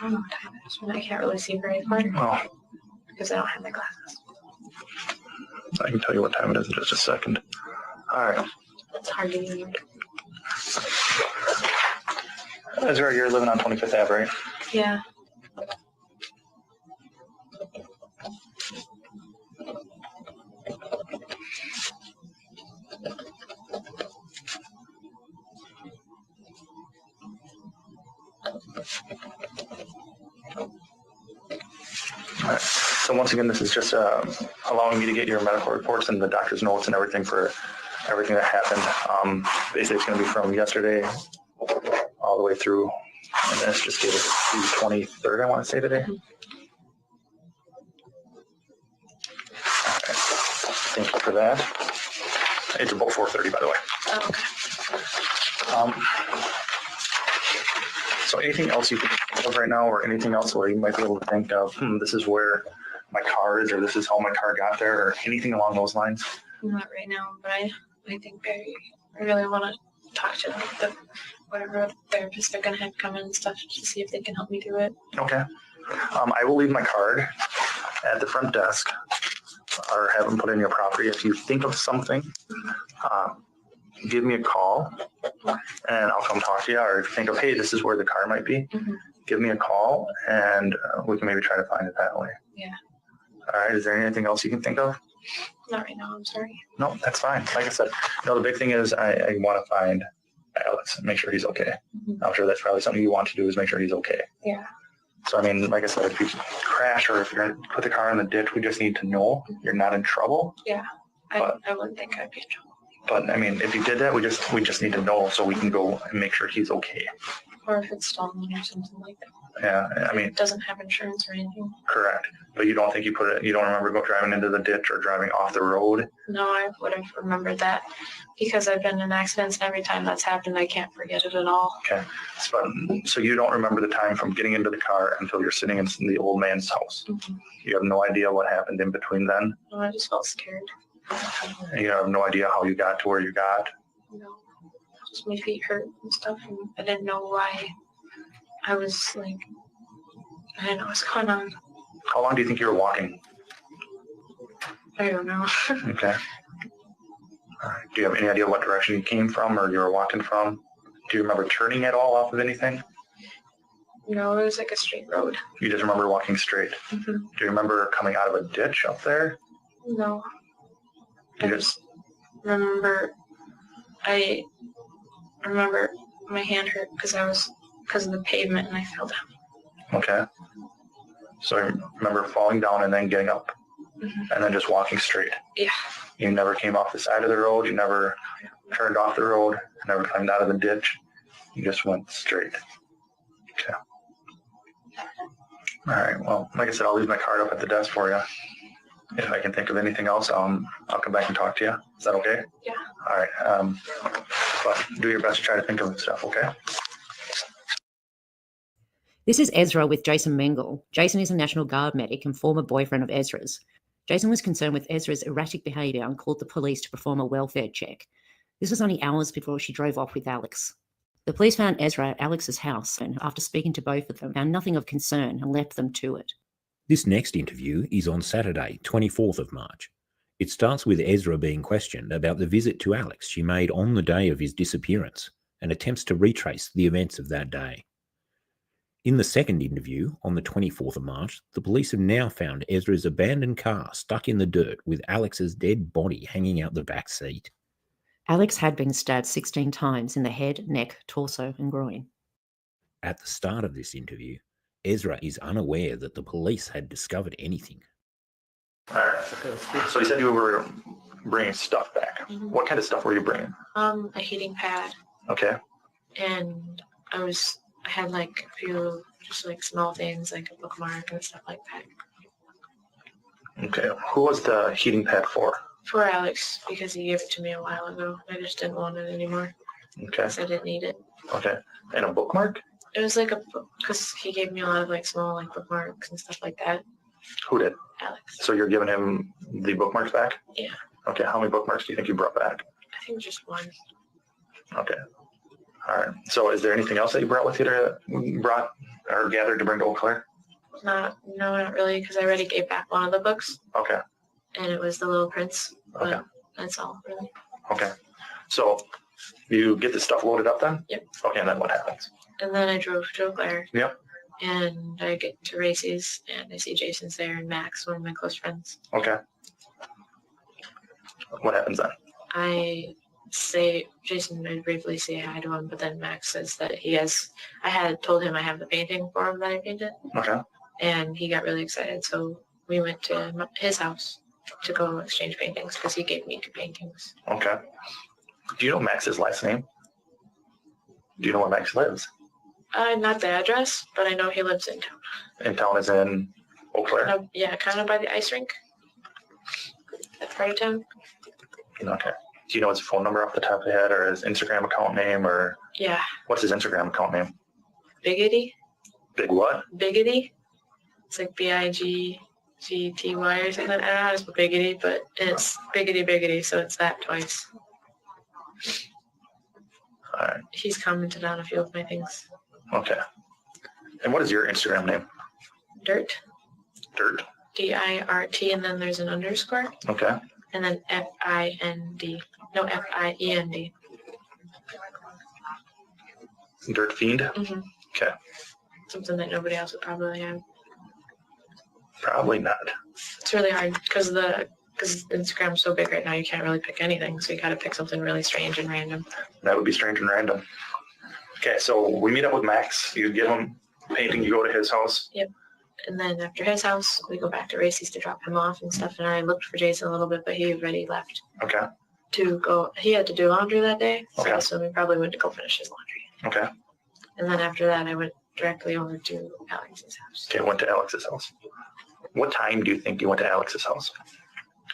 I don't know what time it is, but I can't really see very far because I don't have my glasses.
I can tell you what time it is in just a second. All right.
It's hard to hear.
Ezra, you're living on 25th Ave, right?
Yeah.
All right. So once again, this is just allowing me to get your medical reports and the doctor's notes and everything for everything that happened. Basically, it's going to be from yesterday all the way through, and this just gave us the 23rd, I want to say today. Okay. Thank you for that. It's about 4:30, by the way.
Oh, okay.
So anything else you can think of right now, or anything else where you might be able to think of, this is where my car is, or this is how my car got there, or anything along those lines?
Not right now, but I think I really want to talk to whatever therapist they're going to have come in and stuff to see if they can help me do it.
Okay. I will leave my card at the front desk, or have them put in your property. If you think of something, give me a call and I'll come talk to you. Or if you think of, hey, this is where the car might be, give me a call and we can maybe try to find it that way.
Yeah.
All right. Is there anything else you can think of?
Not right now. I'm sorry.
No, that's fine. Like I said, the big thing is I want to find Alex and make sure he's okay. I'm sure that's probably something you want to do, is make sure he's okay.
Yeah.
So, I mean, like I said, if you crash or if you're going to put the car in the ditch, we just need to know you're not in trouble.
Yeah. I wouldn't think I'd be in trouble.
But, I mean, if you did that, we just need to know so we can go and make sure he's okay.
Or if it's stolen or something like that.
Yeah, I mean.
It doesn't have insurance or anything.
Correct. But you don't think you don't remember driving into the ditch or driving off the road?
No, I would have remembered that because I've been in accidents, and every time that's happened, I can't forget it at all.
Okay. So you don't remember the time from getting into the car until you're sitting in the old man's house? You have no idea what happened in between then?
No, I just felt scared.
And you have no idea how you got to where you got?
No. Just my feet hurt and stuff, and I didn't know why. I was like, I didn't know what's going on.
How long do you think you were walking?
I don't know.
Okay. All right. Do you have any idea what direction you came from or you were walking from? Do you remember turning at all off of anything?
No, it was like a straight road.
You just remember walking straight? Do you remember coming out of a ditch up there?
No. I just remember, I remember my hand hurt because of the pavement and I fell down.
Okay. So I remember falling down and then getting up and then just walking straight.
Yeah.
You never came off the side of the road. You never turned off the road. Never climbed out of the ditch. You just went straight. Okay. All right. Well, like I said, I'll leave my card up at the desk for you. If I can think of anything else, I'll come back and talk to you. Is that okay?
Yeah.
All right. But do your best to try to think of stuff, okay?
This is Ezra with Jason Mengel. Jason is a National Guard medic and former boyfriend of Ezra's. Jason was concerned with Ezra's erratic behaviour and called the police to perform a welfare check. This was only hours before she drove off with Alex. The police found Ezra at Alex's house and, after speaking to both of them, found nothing of concern and left them to it.
This next interview is on Saturday, 24th of March. It starts with Ezra being questioned about the visit to Alex she made on the day of his disappearance and attempts to retrace the events of that day. In the second interview, on the 24th of March, the police have now found Ezra's abandoned car stuck in the dirt with Alex's dead body hanging out the back seat.
Alex had been stabbed 16 times in the head, neck, torso and groin.
At the start of this interview, Ezra is unaware that the police had discovered anything.
All right. So you said you were bringing stuff back. What kind of stuff were you bringing?
A heating pad.
Okay.
And I had like a few just like small things like a bookmark and stuff like that.
Okay. Who was the heating pad for?
For Alex, because he gave it to me a while ago. I just didn't want it anymore.
Okay.
Because I didn't need it.
Okay. And a bookmark?
It was like because he gave me a lot of like small like bookmarks and stuff like that.
Who did?
Alex.
So you're giving him the bookmarks back?
Yeah.
Okay. How many bookmarks do you think you brought back?
I think just one.
Okay. All right. So is there anything else that you brought with you brought or gathered to bring to Eau Claire?
No, not really, because I already gave back one of the books.
Okay.
And it was The Little Prince. But
okay.
That's all, really.
Okay. So you get the stuff loaded up then?
Yep.
Okay, and then what happens?
And then I drove to Eau Claire.
Yep.
And I get to Racy's, and I see Jason's there, and Max, one of my close friends.
Okay. What happens then?
I Jason would briefly say hi to him, but then Max says that I had told him I have the painting for him that I painted.
Okay.
And he got really excited, so we went to his house to go exchange paintings because he gave me 2 paintings.
Okay. Do you know Max's last name? Do you know where Max lives?
Not the address, but I know he lives in town.
In town is in Eau Claire?
Yeah, kind of by the ice rink. That part of town.
Okay. Do you know his phone number off the top of the head or his Instagram account name or?
Yeah.
What's his Instagram account name?
Biggity.
Big what?
Biggity. It's like Biggty or something. I don't know how to spell Biggity, but it's Biggity, so it's that twice.
All right.
He's commented on a few of my things.
Okay. And what is your Instagram name?
Dirt.
Dirt.
DIRT, and then there's an underscore.
Okay.
And then FIEND. No, FIEND.
Dirt Fiend?
Mm-hmm.
Okay.
Something that nobody else would probably have.
Probably not.
It's really hard because Instagram's so big right now, you can't really pick anything, so you got to pick something really strange and random.
That would be strange and random. Okay, so we meet up with Max. You give him painting. You go to his house.
Yep. And then after his house, we go back to Racy's to drop him off and stuff. And I looked for Jason a little bit, but he already left.
Okay.
He had to do laundry that day,
okay.
So we probably went to go finish his laundry.
Okay.
And then after that, I went directly over to Alex's house.
Okay, went to Alex's house. What time do you think you went to Alex's house?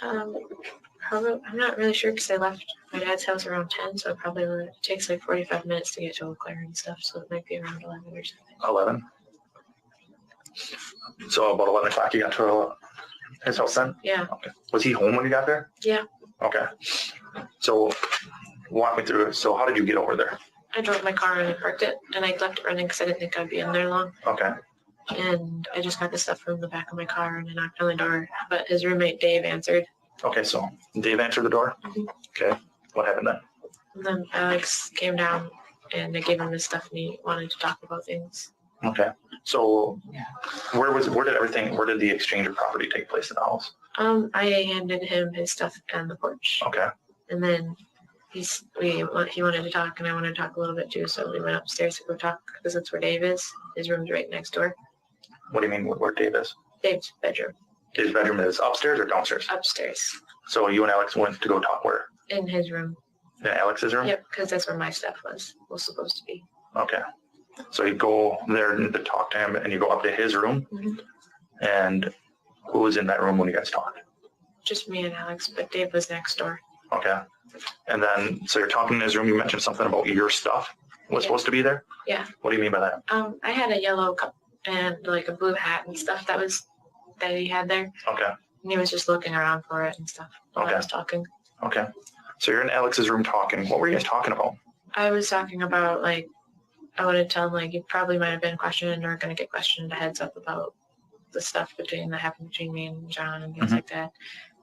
Probably, I'm not really sure because I left my dad's house around 10, so it takes like 45 minutes to get to Eau Claire and stuff, so it might be around 11 or something.
11? So about 11 o'clock you got to his house then?
Yeah.
Okay. Was he home when you got there?
Yeah.
Okay. So walk me through it. So how did you get over there?
I drove my car and I parked it, and I left it running because I didn't think I'd be in there long.
Okay.
And I just got the stuff from the back of my car and I knocked on the door, but his roommate Dave answered.
Okay, so Dave answered the door?
Mm-hmm.
Okay. What happened then?
And then Alex came down and I gave him his stuff and he wanted to talk about things.
Okay. So where did the exchange of property take place in the house?
I handed him his stuff on the porch.
Okay.
And then he wanted to talk and I wanted to talk a little bit too, so we went upstairs to go talk because that's where Dave is. His room's right next door.
What do you mean where Dave is?
Dave's bedroom.
His bedroom is upstairs or downstairs?
Upstairs.
So you and Alex went to go talk where?
In his room.
In Alex's room?
Yep, because that's where my stuff was supposed to be.
Okay. So you go there to talk to him and you go up to his room.
Mm-hmm.
And who was in that room when you guys talked?
Just me and Alex, but Dave was next door.
Okay. And then, so you're talking in his room, you mentioned something about your stuff was supposed to be there?
Yeah.
What do you mean by that?
I had a yellow cup and like a blue hat and stuff that he had there.
Okay.
And he was just looking around for it and stuff while I was talking.
Okay. So you're in Alex's room talking. What were you guys talking about?
I was talking about like, I wanted to tell him like you probably might have been questioned or going to get questioned a heads up about the stuff that happened between me and John and things like that.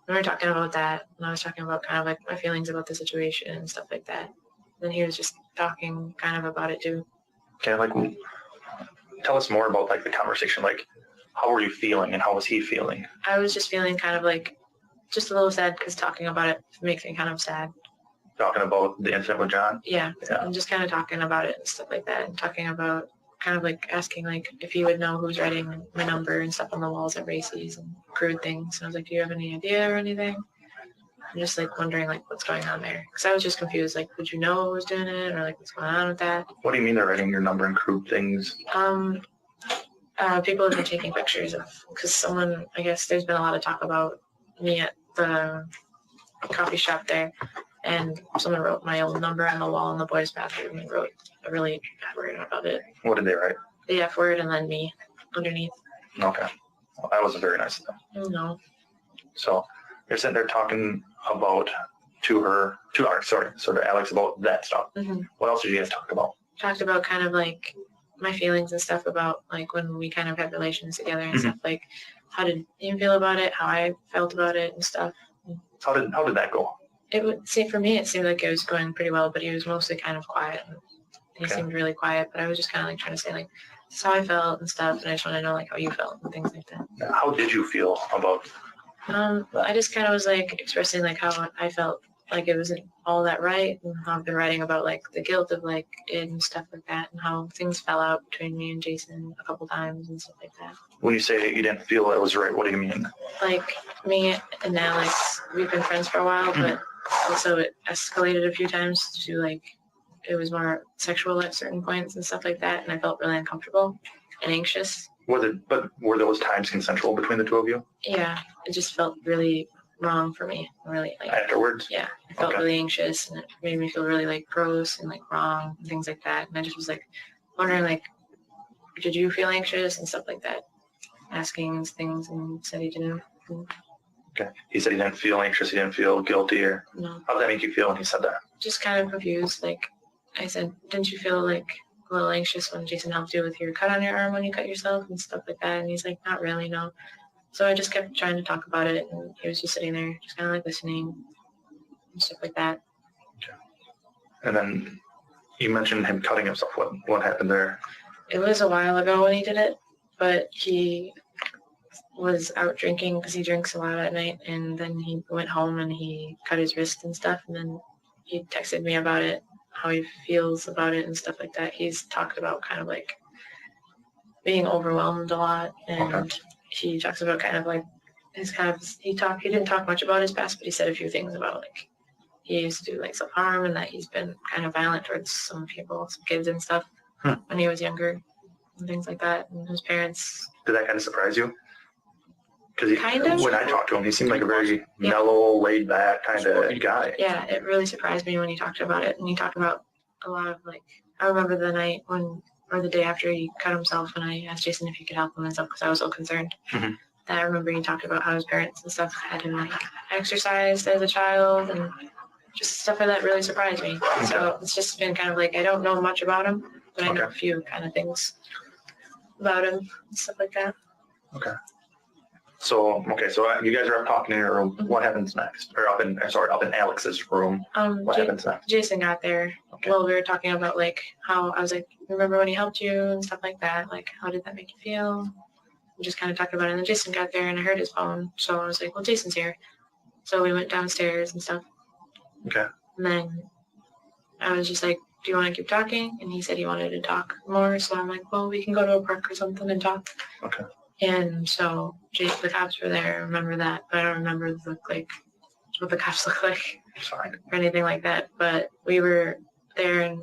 We were talking about that, and I was talking about kind of like my feelings about the situation and stuff like that. And then he was just talking kind of about it too.
Okay, like tell us more about like the conversation. Like, how were you feeling, and how was he feeling?
I was just feeling kind of like just a little sad because talking about it makes me kind of sad.
Talking about the incident with John?
Yeah. I'm just kind of talking about it and stuff like that, and talking about kind of like asking like if he would know who's writing my number and stuff on the walls at Racy's and crude things. And I was like, do you have any idea or anything? I'm just like wondering like what's going on there because I was just confused. Like, would you know who was doing it or like what's going on with that?
What do you mean they're writing your number in crude things?
People have been taking pictures of because someone, I guess there's been a lot of talk about me at the coffee shop there, and someone wrote my old number on the wall in the boys' bathroom and wrote a really bad word above it.
What did they write?
The F word and then me underneath.
Okay. Well, that wasn't very nice of them.
No.
So you're sitting there talking about to Alex about that stuff.
Mm-hmm.
What else did you guys talk about?
Talked about kind of like my feelings and stuff about like when we kind of had relations together and stuff. Like how did you feel about it? How I felt about it and stuff.
How did that go?
It would see for me. It seemed like it was going pretty well, but he was mostly kind of quiet. And he seemed really quiet, but I was just kind of like trying to say like this is how I felt and stuff, and I just want to know like how you felt and things like that.
How did you feel about?
I just kind of was like expressing like how I felt like it wasn't all that right, and how I've been writing about like the guilt of like it and stuff like that, and how things fell out between me and Jason a couple times and stuff like that.
When you say you didn't feel it was right, what do you mean?
Like me and Alex, we've been friends for a while, but also it escalated a few times to like it was more sexual at certain points and stuff like that, and I felt really uncomfortable and anxious.
But were those times consensual between the two of you?
Yeah, it just felt really wrong for me. Really, like
afterwards.
Yeah, I felt really anxious, and it made me feel really like gross and like wrong and things like that. And I just was like wondering, like, did you feel anxious and stuff like that? Asking things, and he said he didn't.
Okay. He said he didn't feel anxious. He didn't feel guilty, or
No.
how did that make you feel when he said that?
Just kind of confused. Like I said, didn't you feel like a little anxious when Jason helped you with your cut on your arm when you cut yourself and stuff like that? And he's like, not really, no. So I just kept trying to talk about it, and he was just sitting there, just kind of like listening and stuff like that.
Okay. And then you mentioned him cutting himself. What happened there?
It was a while ago when he did it, but he was out drinking because he drinks a lot at night, and then he went home and he cut his wrist and stuff, and then he texted me about it, how he feels about it and stuff like that. He's talked about kind of like being overwhelmed a lot, and he talks about kind of like his kind of he didn't talk much about his past, but he said a few things about like he used to do like self-harm, and that he's been kind of violent towards some people, some kids and stuff when he was younger and things like that. And his parents.
Did that kind of surprise you? Because
kind of.
When I talked to him, he seemed like a very mellow, laid-back kind of guy.
Yeah, it really surprised me when he talked about it, and he talked about a lot of like I remember the night or the day after he cut himself, and I asked Jason if he could help him and stuff because I was so concerned.
Mm-hmm.
That I remember he talked about how his parents and stuff had him like exercised as a child, and just stuff like that really surprised me. Okay. So it's just been kind of like I don't know much about him, but I know a few kind of things about him and stuff like that.
Okay. So you guys are up talking in your room. Mm-hmm. What happens next? Or up in Alex's room. What happens next?
Jason got there. Okay. Well, we were talking about like how I was like, remember when he helped you and stuff like that? Like, how did that make you feel? We just kind of talked about it. And then Jason got there, and I heard his phone. So I was like, well, Jason's here. So we went downstairs and stuff.
Okay.
And then I was just like, do you want to keep talking? And he said he wanted to talk more. So I'm like, well, we can go to a park or something and talk.
Okay.
And so the cops were there. I remember that, but I don't remember what the cops look like or anything like that. But we were there, and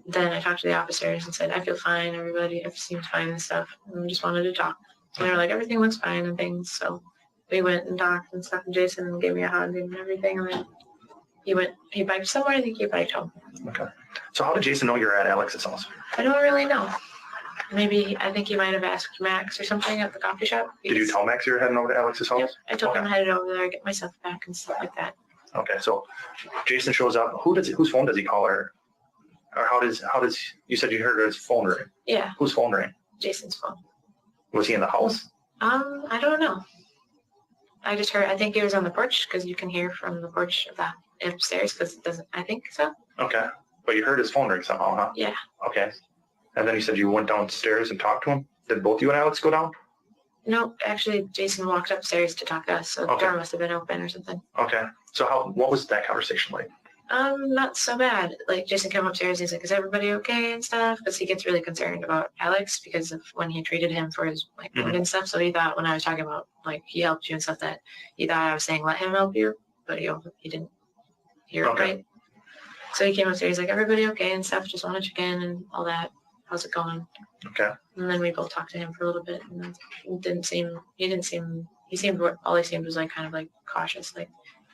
then I talked to the officers and said, I feel fine. Everybody seems fine and stuff. And we just wanted to talk. And they were like, everything looks fine and things. So we went and talked and stuff, and Jason gave me a hug and everything. And then he biked somewhere. I think he biked home.
Okay. So how did Jason know you're at Alex's house?
I don't really know. Maybe I think he might have asked Max or something at the coffee shop.
Did you tell Max you were heading over to Alex's house?
Yep. I told him I headed over there, get myself back and stuff like that.
Okay, so Jason shows up. Whose phone does he call her? Or how does you said you heard his phone ring?
Yeah.
Whose phone ring?
Jason's phone.
Was he in the house?
I don't know. I just heard. I think he was on the porch because you can hear from the porch of the upstairs because it doesn't. I think so.
Okay, but you heard his phone ring somehow, huh?
Yeah.
Okay. And then you said you went downstairs and talked to him? Did both you and Alex go down?
No, actually, Jason walked upstairs to talk to us, so the door must have been open or something.
Okay. So what was that conversation like?
Not so bad. Like, Jason came upstairs, he's like, is everybody okay and stuff? Because he gets really concerned about Alex because of when he treated him for his, like, wound and stuff. So he thought when I was talking about, like, he helped you and stuff that he thought I was saying, let him help you, but he didn't hear it right. So he came upstairs, like, everybody okay and stuff, just want to check in and all that. How's it going?
Okay.
And then we both talked to him for a little bit, and he seemed all he seemed was like kind of like cautious, like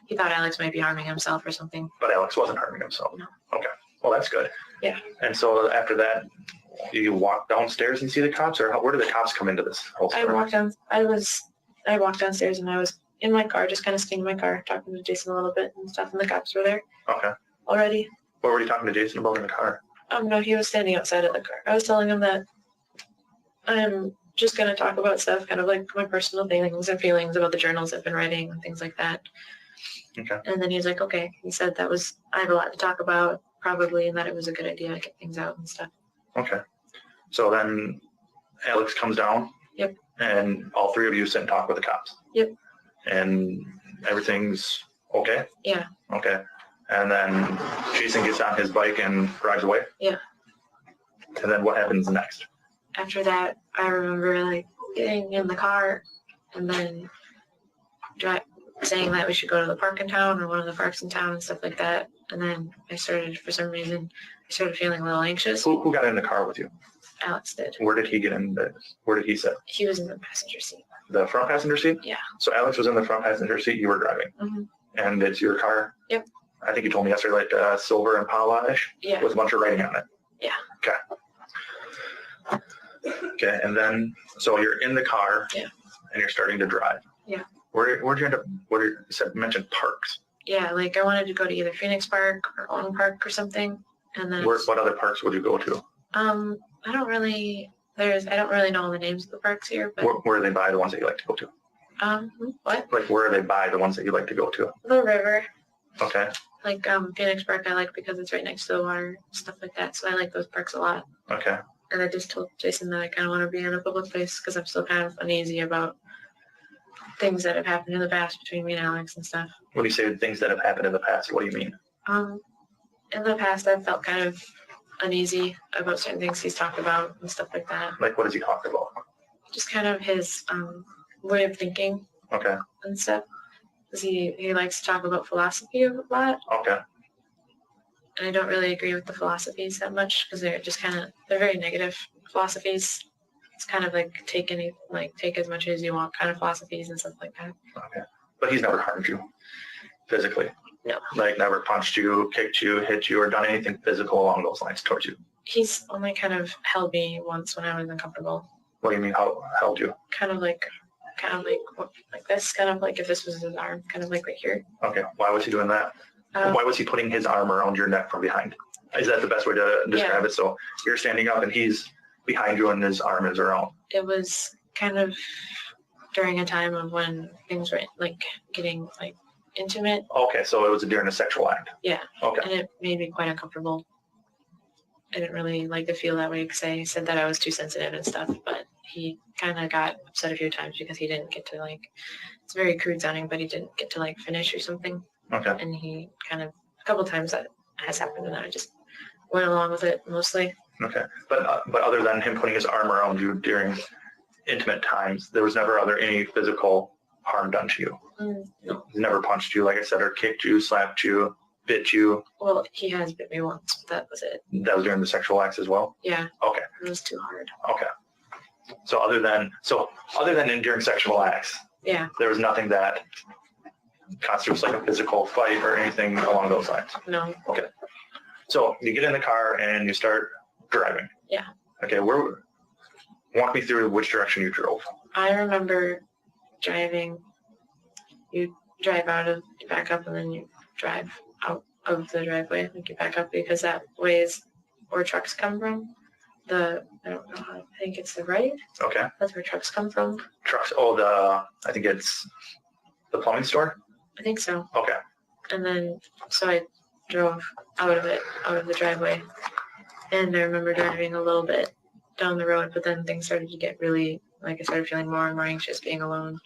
he thought Alex might be harming himself or something.
But Alex wasn't harming himself.
No.
Okay. Well, that's good.
Yeah.
And so after that, you walk downstairs and see the cops, or where did the cops come into this whole story?
I walked downstairs and I was in my car, just kind of staying in my car, talking to Jason a little bit and stuff, and the cops were there.
Okay.
Already.
What were you talking to Jason about in the car?
No, he was standing outside of the car. I was telling him that I'm just going to talk about stuff, kind of like my personal things and feelings about the journals I've been writing and things like that.
Okay.
And then he's like, okay. He said I have a lot to talk about, probably, and that it was a good idea to get things out and stuff.
Okay. So then Alex comes down.
Yep.
And all three of you sit and talk with the cops.
Yep.
And everything's Okay?
Yeah.
Okay. And then Jason gets on his bike and drives away?
Yeah.
And then what happens next?
After that, I remember like getting in the car and then saying that we should go to the park in town or one of the parks in town and stuff like that. And then for some reason, I started feeling a little anxious.
Who got in the car with you?
Alex did.
Where did he get in? Where did he sit?
He was in the passenger seat.
The front passenger seat?
Yeah.
So Alex was in the front passenger seat, you were driving.
Mm-hmm.
And it's your car?
Yep.
I think you told me yesterday, like silver Impala-ish?
Yeah.
With a bunch of writing on it?
Yeah.
Okay. Okay, and then, so you're in the car.
Yeah.
And you're starting to drive.
Yeah.
Where'd you end up, you mentioned parks.
Yeah, like I wanted to go to either Phoenix Park or Owen Park or something. And then
What other parks would you go to?
I don't really know all the names of the parks here, but
Where are they by, the ones that you like to go to?
what?
Like, where are they by, the ones that you like to go to?
The river.
Okay.
Like Phoenix Park I like because it's right next to the water, stuff like that. So I like those parks a lot.
Okay.
And I just told Jason that I kind of want to be in a public place because I'm still kind of uneasy about things that have happened in the past between me and Alex and stuff.
When you say things that have happened in the past, what do you mean?
In the past, I've felt kind of uneasy about certain things he's talked about and stuff like that.
Like, what does he talk about?
Just kind of his way of thinking.
Okay.
And stuff. Because he likes to talk about philosophy a lot.
Okay.
And I don't really agree with the philosophies that much because they're very negative philosophies. It's kind of like take as much as you want kind of philosophies and stuff like that.
Okay. But he's never harmed you physically?
No.
Like never punched you, kicked you, hit you, or done anything physical along those lines towards you?
He's only kind of held me once when I was uncomfortable.
What do you mean, how held you?
Kind of like this, kind of like if this was his arm, kind of like right here.
Okay. Why was he doing that? Why was he putting his arm around your neck from behind? Is that the best way to describe it? So you're standing up and he's behind you and his arm is around.
It was kind of during a time of when things were like getting like intimate.
Okay, so it was during a sexual act.
Yeah.
Okay.
And it made me quite uncomfortable. I didn't really like to feel that way because I said that I was too sensitive and stuff, but he kind of got upset a few times because he didn't get to it's very crude sounding, but he didn't get to finish or something.
Okay.
And he kind of, a couple times that has happened and I just went along with it mostly.
Okay. But other than him putting his arm around you during intimate times, there was never any physical harm done to you?
No.
He's never punched you, like I said, or kicked you, slapped you, bit you?
Well, he has bit me once, but that was it.
That was during the sexual acts as well?
Yeah.
Okay.
It was too hard.
Okay. So other than during sexual acts,
yeah,
there was nothing that constitutes like a physical fight or anything along those lines?
No.
Okay. So you get in the car and you start driving.
Yeah.
Okay. Walk me through which direction you drove.
I remember driving. You drive you back up, and then you drive out of the driveway. Like you back up because that way is where trucks come from. I don't know. I think it's the right.
Okay.
That's where trucks come from.
Trucks. Oh, I think it's the plumbing store.
I think so.
Okay.
And then, so I drove out of the driveway. And I remember driving a little bit down the road, but then things started to get really, I started feeling more and more anxious being alone.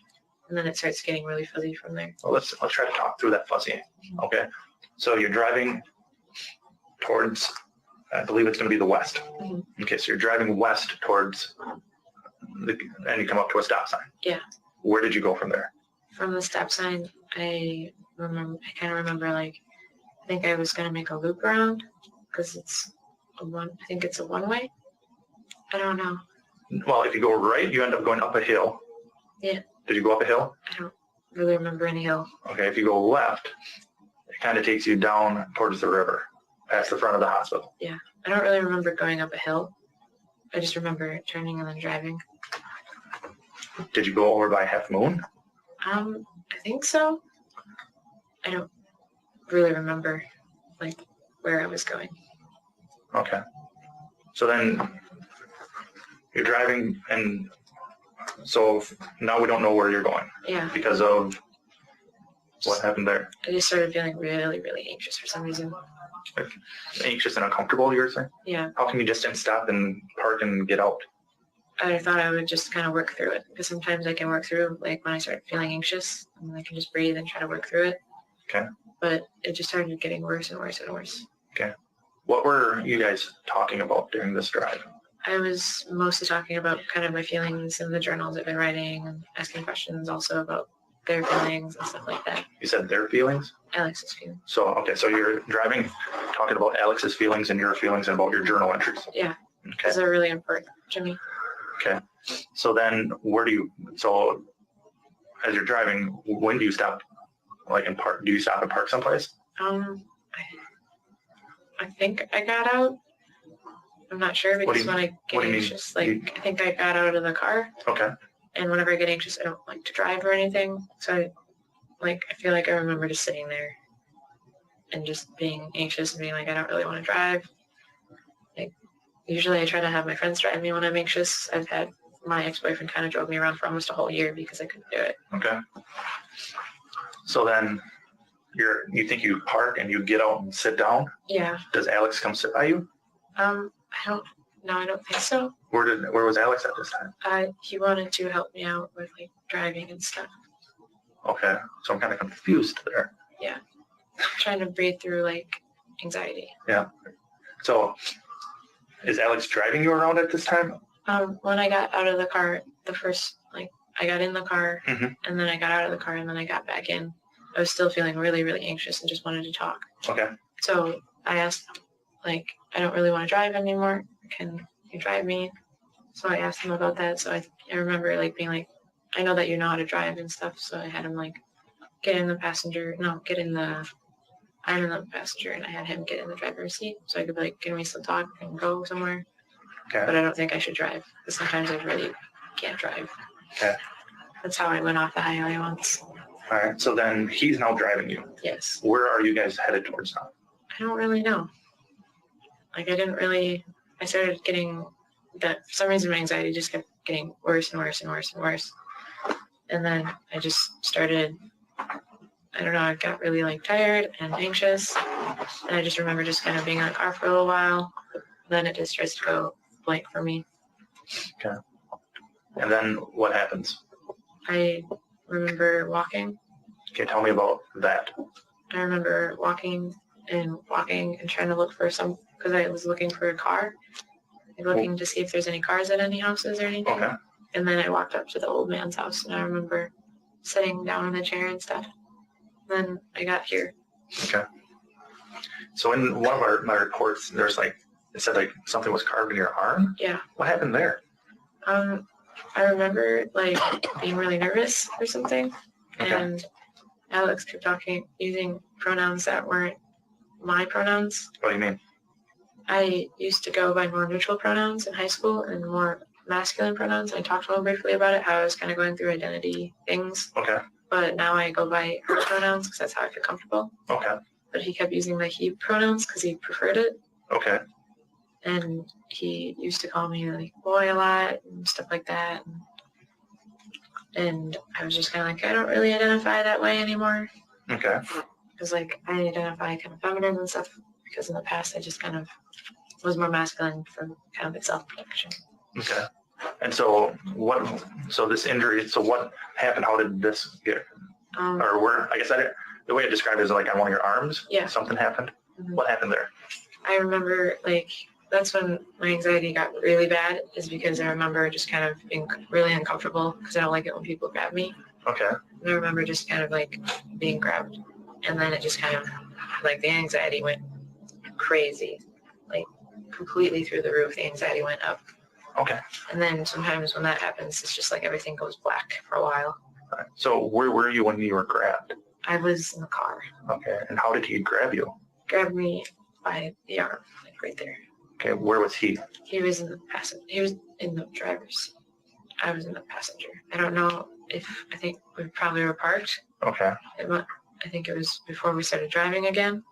And then it starts getting really fuzzy from there.
Well, let's try to talk through that fuzzy. Okay. So you're driving towards, I believe it's going to be the west.
Mm-hmm.
Okay. So you're driving west towards and you come up to a stop sign.
Yeah.
Where did you go from there?
From the stop sign, I kind of remember, I think I was going to make a loop around because I think it's a one-way. I don't know.
Well, if you go right, you end up going up a hill.
Yeah.
Did you go up a hill?
I don't really remember any hill.
Okay, if you go left, it kind of takes you down towards the river, past the front of the hospital.
Yeah. I don't really remember going up a hill. I just remember turning and then driving.
Did you go over by Half Moon?
I think so. I don't really remember, where I was going.
Okay. So then you're driving, and so now we don't know where you're going.
Yeah.
Because of what happened there.
I just started feeling really, really anxious for some reason.
Like anxious and uncomfortable, you were saying?
Yeah.
How come you just didn't stop and park and get out?
I thought I would just kind of work through it because sometimes I can work through, when I start feeling anxious, and I can just breathe and try to work through it.
Okay.
But it just started getting worse and worse and worse.
Okay. What were you guys talking about during this drive?
I was mostly talking about kind of my feelings in the journals I've been writing and asking questions also about their feelings and stuff like that.
You said their feelings?
Alex's feelings.
So, okay, so you're driving, talking about Alex's feelings and your feelings and about your journal entries.
Yeah.
Okay.
Because they're really important to me.
Okay. So then so as you're driving, when do you stop, like in park? Do you stop and park someplace?
I think I got out. I'm not sure because when I get anxious, I think I got out of the car.
Okay.
And whenever I get anxious, I don't like to drive or anything. So I feel like I remember just sitting there and just being anxious and being like, I don't really want to drive. Like, usually I try to have my friends drive me when I'm anxious. I've had my ex-boyfriend kind of drove me around for almost a whole year because I couldn't do it.
Okay. So then you think you park and you get out and sit down?
Yeah.
Does Alex come sit by you?
I don't think so.
Where was Alex at this time?
He wanted to help me out with driving and stuff.
Okay. So I'm kind of confused there.
Yeah. Trying to breathe through anxiety.
Yeah. So is Alex driving you around at this time?
When I got out of the car, I got in the car and then I got out of the car and then I got back in. I was still feeling really, really anxious and just wanted to talk.
Okay.
So I asked, I don't really want to drive anymore. Can you drive me? So I asked him about that. So I remember being like, I know that you know how to drive and stuff. So I had him get in the passenger. No, I'm in the passenger and I had him get in the driver's seat. So I could be like, can we still talk and go somewhere?
Okay.
But I don't think I should drive because sometimes I really can't drive.
Okay.
That's how I went off the highway once.
All right. So then he's now driving you.
Yes.
Where are you guys headed towards now?
I don't really know. I started getting that, for some reason my anxiety just kept getting worse and worse and worse and worse. And then I just started, I don't know, I got really tired and anxious. And I just remember just kind of being in the car for a little while. Then it just starts to go blank for me.
Okay. And then what happens?
I remember walking.
Okay, tell me about that.
I remember walking and trying to look for because I was looking for a car. Looking to see if there's any cars at any houses or anything.
Okay.
And then I walked up to the old man's house and I remember sitting down in the chair and stuff. Then I got here.
Okay. So in one of my reports, there's it said something was carved in your arm?
Yeah.
What happened there?
I remember being really nervous or something. Okay. And Alex kept using pronouns that weren't my pronouns.
What do you mean?
I used to go by more neutral pronouns in high school and more masculine pronouns. I talked to him briefly about it, how I was kind of going through identity things.
Okay.
But now I go by her pronouns because that's how I feel comfortable.
Okay.
But he kept using my he pronouns because he preferred it.
Okay.
And he used to call me boy a lot and stuff like that. And I was just kind of I don't really identify that way anymore.
Okay.
Because I identify kind of feminine and stuff because in the past I just kind of was more masculine for kind of self-protection.
Okay. And so this injury, so what happened? How did this get, the way I described it is on one of your arms?
Yeah.
Something happened? Mm-hmm. What happened there?
I remember that's when my anxiety got really bad is because I remember just kind of being really uncomfortable because I don't like it when people grab me.
Okay.
And I remember just kind of being grabbed and then it just kind of the anxiety went crazy, completely through the roof. The anxiety went up.
Okay.
And then sometimes when that happens, it's just everything goes black for a while.
All right. So where were you when you were grabbed?
I was in the car.
Okay. And how did he grab you?
Grabbed me by the arm, right there.
Okay. Where was he?
He was in the passenger. He was in the driver's. I was in the passenger. I don't know I think we probably were parked.
Okay.
I think it was before we started driving again.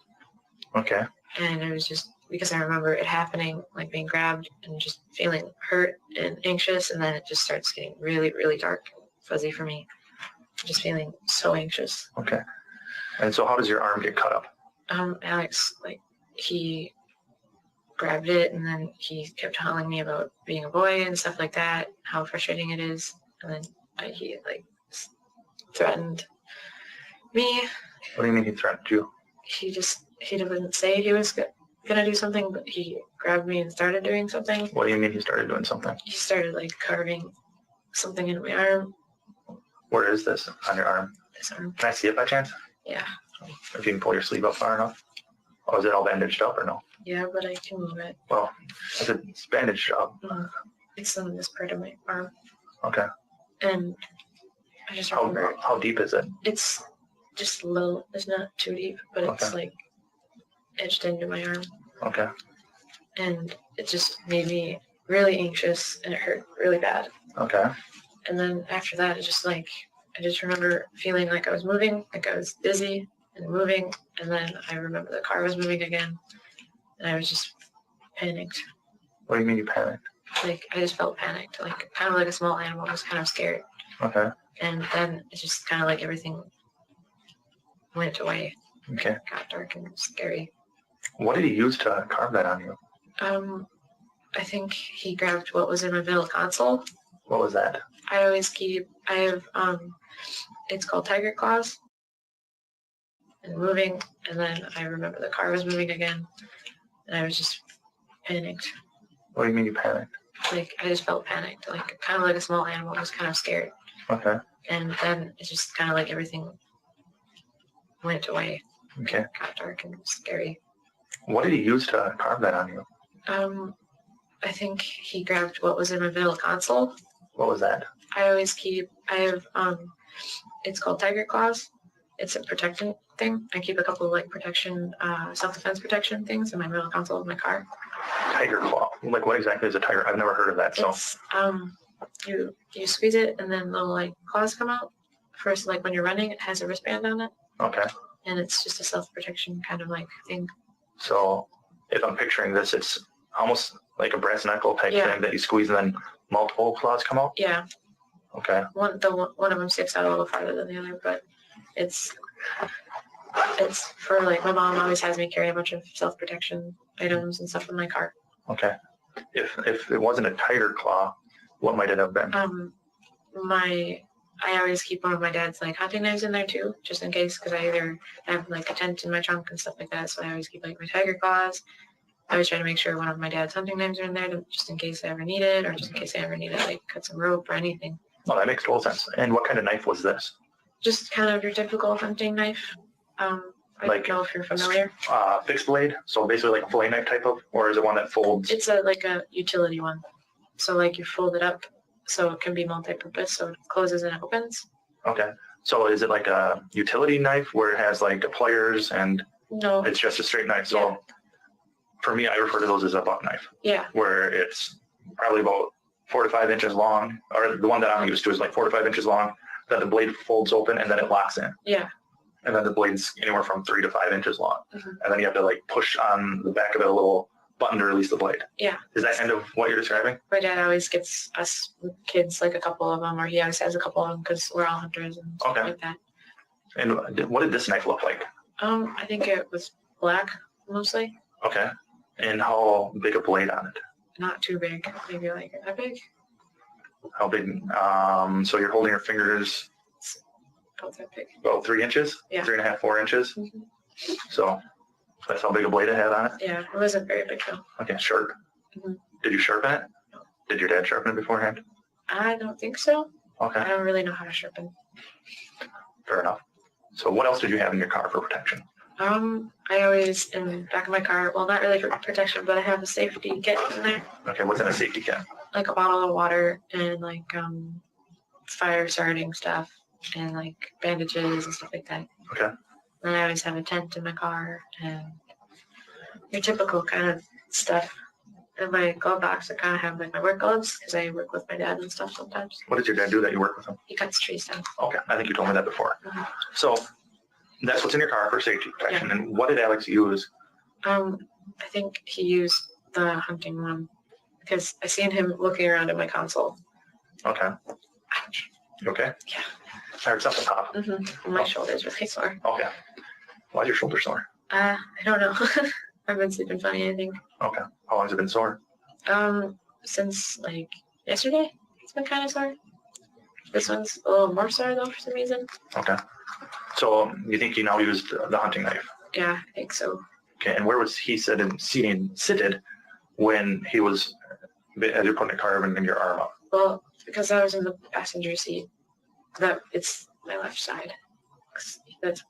Okay.
And it was just because I remember it happening, being grabbed and just feeling hurt and anxious. And then it just starts getting really, really dark and fuzzy for me. Just feeling so anxious.
Okay. And so how does your arm get cut up?
Alex, he grabbed it and then he kept telling me about being a boy and stuff like that, how frustrating it is. And then he threatened me
What do you mean he threatened you?
He didn't say he was gonna do something, but he grabbed me and started doing something.
What do you mean he started doing something?
He started like carving something in my arm.
Where is this on your arm?
This arm.
Can I see it by chance?
Yeah.
If you can pull your sleeve up far enough. Oh, is it all bandaged up or no?
Yeah, but I can move it.
Well, if it's bandaged up.
It's on this part of my arm.
Okay.
And I just remember.
How deep is it?
It's just a little. It's not too deep, but it's like etched into my arm.
Okay.
And it just made me really anxious, and it hurt really bad.
Okay.
And then after that, I just remember feeling like I was moving, like I was dizzy and moving, and then I remember the car was moving again, and I was just panicked.
What do you mean you panicked?
Like, I just felt panicked, like kind of like a small animal. I was kind of scared.
Okay.
And then it's just kind of like everything went away.
Okay.
It got dark and scary.
What did he use to carve that on you?
I think he grabbed what was in my middle console.
What was that?
I have, it's called tiger claws. And moving, and then I remember the car was moving again, and I was just panicked.
What do you mean you panicked?
Like, I just felt panicked, like kind of like a small animal. I was kind of scared.
Okay.
And then it's just kind of like everything went away.
Okay.
It got dark and scary.
What did he use to carve that on you?
I think he grabbed what was in my middle console.
What was that?
I have, it's called tiger claws. It's a protection thing. I keep a couple of like protection, self-defense protection things in my middle console of my car.
Tiger claw. Like, what exactly is a tiger? I've never heard of that. So
it's, you squeeze it and then little like claws come out. First, like when you're running, it has a wristband on it.
Okay.
And it's just a self-protection kind of like thing.
So if I'm picturing this, it's almost like a brass knuckle type thing that you squeeze and then multiple claws come out?
Yeah.
Okay.
One of them sticks out a little farther than the other, but it's for like, my mom always has me carry a bunch of self-protection items and stuff in my car.
Okay. If it wasn't a tiger claw, what might it have been?
I always keep one of my dad's like hunting knives in there too, just in case, because I either have like a tent in my trunk and stuff like that, so I always keep like my tiger claws. I always try to make sure one of my dad's hunting knives are in there, just in case I ever need it, or just in case I ever need to like cut some rope or anything.
Oh, that makes total sense. And what kind of knife was this?
Just kind of your typical hunting knife. I don't know if you're familiar.
Fixed blade, so basically like a fillet knife type of, or is it one that folds?
It's like a utility one. So like you fold it up so it can be multi-purpose, so it closes and opens.
Okay. So is it like a utility knife where it has like pliers and
no,
it's just a straight knife? So for me, I refer to those as a buck knife.
Yeah.
Where it's probably about 4 to 5 inches long, or the one that I'm used to is like 4 to 5 inches long, then the blade folds open and then it locks in.
Yeah.
And then the blade's anywhere from 3 to 5 inches long.
Mm-hmm.
And then you have to like push on the back of it a little button to release the blade.
Yeah.
Is that kind of what you're describing?
My dad always gets us kids like a couple of them, or he always has a couple of them because we're all hunters and stuff like that.
And what did this knife look like?
I think it was black mostly.
Okay. And how big a blade on it?
Not too big, maybe like that big.
How big? So you're holding your fingers
About that big.
about 3 inches?
Yeah.
3.5, 4 inches?
Mm-hmm.
So that's how big a blade it had on it?
Yeah, it wasn't very big though.
Okay, sharp.
Mm-hmm.
Did you sharpen it?
No.
Did your dad sharpen it beforehand?
I don't think so.
Okay.
I don't really know how to sharpen.
Fair enough. So what else did you have in your car for protection?
I always, in the back of my car, well, not really for protection, but I have a safety kit in there.
Okay, what's in a safety kit?
Like a bottle of water and like fire starting stuff and like bandages and stuff like that.
Okay.
And I always have a tent in my car and your typical kind of stuff. In my glove box, I kind of have like my work gloves because I work with my dad and stuff sometimes.
What does your dad do that you work with him?
He cuts trees down.
Okay, I think you told me that before.
Mm-hmm.
So that's what's in your car for safety protection. Yeah. And what did Alex use?
I think he used the hunting one because I seen him looking around at my console.
Okay.
Ouch.
You okay?
Yeah.
I heard something pop.
Mm-hmm. My shoulder's really sore.
Okay. Why is your shoulder sore?
I don't know. I've been sleeping funny, I think.
Okay. How long has it been sore?
Since like yesterday. It's been kind of sore. This one's a little more sore though for some reason.
Okay. So you think he now used the hunting knife?
Yeah, I think so.
Okay, and where was he seated when he was, as you're putting a carve in your arm up?
Well, because I was in the passenger seat, it's my left side. That's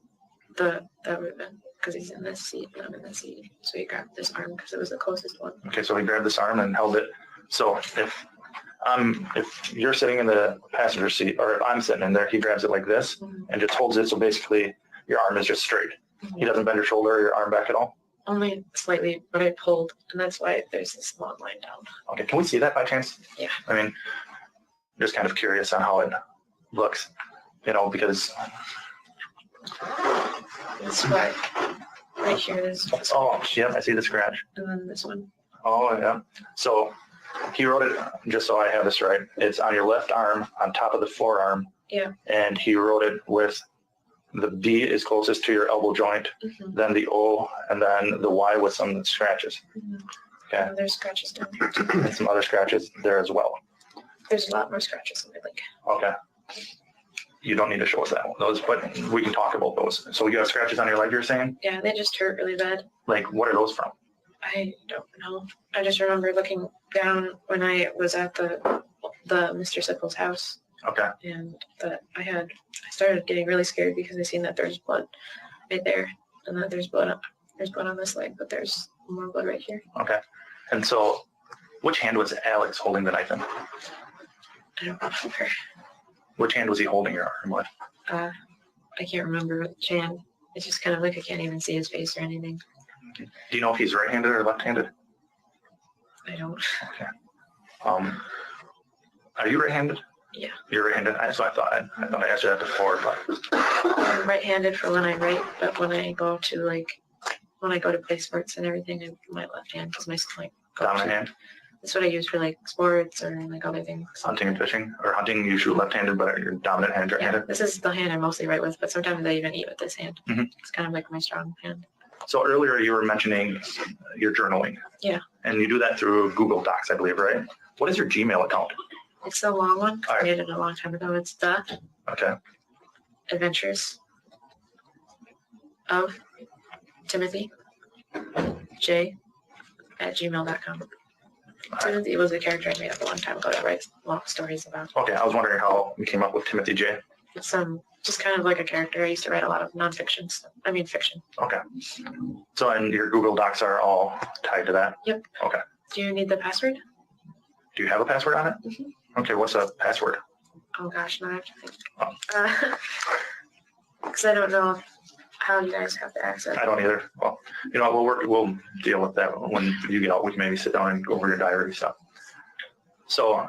that would have been because he's in this seat and I'm in this seat. So he grabbed this arm because it was the closest one.
Okay, so he grabbed this arm and held it. So if you're sitting in the passenger seat or I'm sitting in there, he grabs it like this and just holds it. So basically your arm is just straight. He doesn't bend your shoulder or your arm back at all?
Only slightly, but I pulled, and that's why there's this long line down.
Okay, can we see that by chance?
Yeah.
I mean, just kind of curious on how it looks, because...
This way, right here is...
Oh, yeah, I see the scratch.
And then this one.
Oh, yeah. So he wrote it, just so I have this right, it's on your left arm, on top of the forearm.
Yeah.
And he wrote it with the B is closest to your elbow joint, then the O, and then the Y with some scratches. Okay.
And there's scratches down here too.
And some other scratches there as well.
There's a lot more scratches on my leg.
Okay. You don't need to show us those, but we can talk about those. So you have scratches on your leg, you're saying?
Yeah, they just hurt really bad.
Like, what are those from?
I don't know. I just remember looking down when I was at the Mr. Sipple's house.
Okay.
And I started getting really scared because I seen that there's blood right there, and that there's blood on this leg, but there's more blood right here.
Okay. And so, which hand was Alex holding the knife in?
I don't remember.
Which hand was he holding your arm with?
I can't remember which hand. It's just kind of like I can't even see his face or anything.
Do you know if he's right-handed or left-handed?
I don't.
Okay. Are you right-handed?
Yeah.
You're right-handed. So I thought I asked you that before, but
I'm right-handed for when I write, but when I go to play sports and everything, I my left hand because my
dominant hand.
That's what I use for like sports or like other things.
Hunting and fishing, or hunting you shoot left-handed, but your dominant hand right-handed.
Yeah, this is the hand I mostly write with, but sometimes I even eat with this hand. It's kind of like my strong hand.
So earlier you were mentioning your journaling.
Yeah.
And you do that through Google Docs, I believe, right? What is your Gmail account?
It's the long one. I made it a long time ago. It's the Adventures of Timothy J@gmail.com. Timothy was a character I made up a long time ago that writes long stories about.
Okay, I was wondering how you came up with Timothy J.
It's just kind of like a character. I used to write a lot of nonfiction stuff. I mean fiction.
Okay. So and your Google Docs are all tied to that?
Yep.
Okay.
Do you need the password?
Do you have a password on it? Okay, what's a password?
Oh gosh, now I have to think. Because I don't know how you guys have to access.
I don't either. Well, we'll deal with that when you get out. We can maybe sit down and go over your diary stuff. So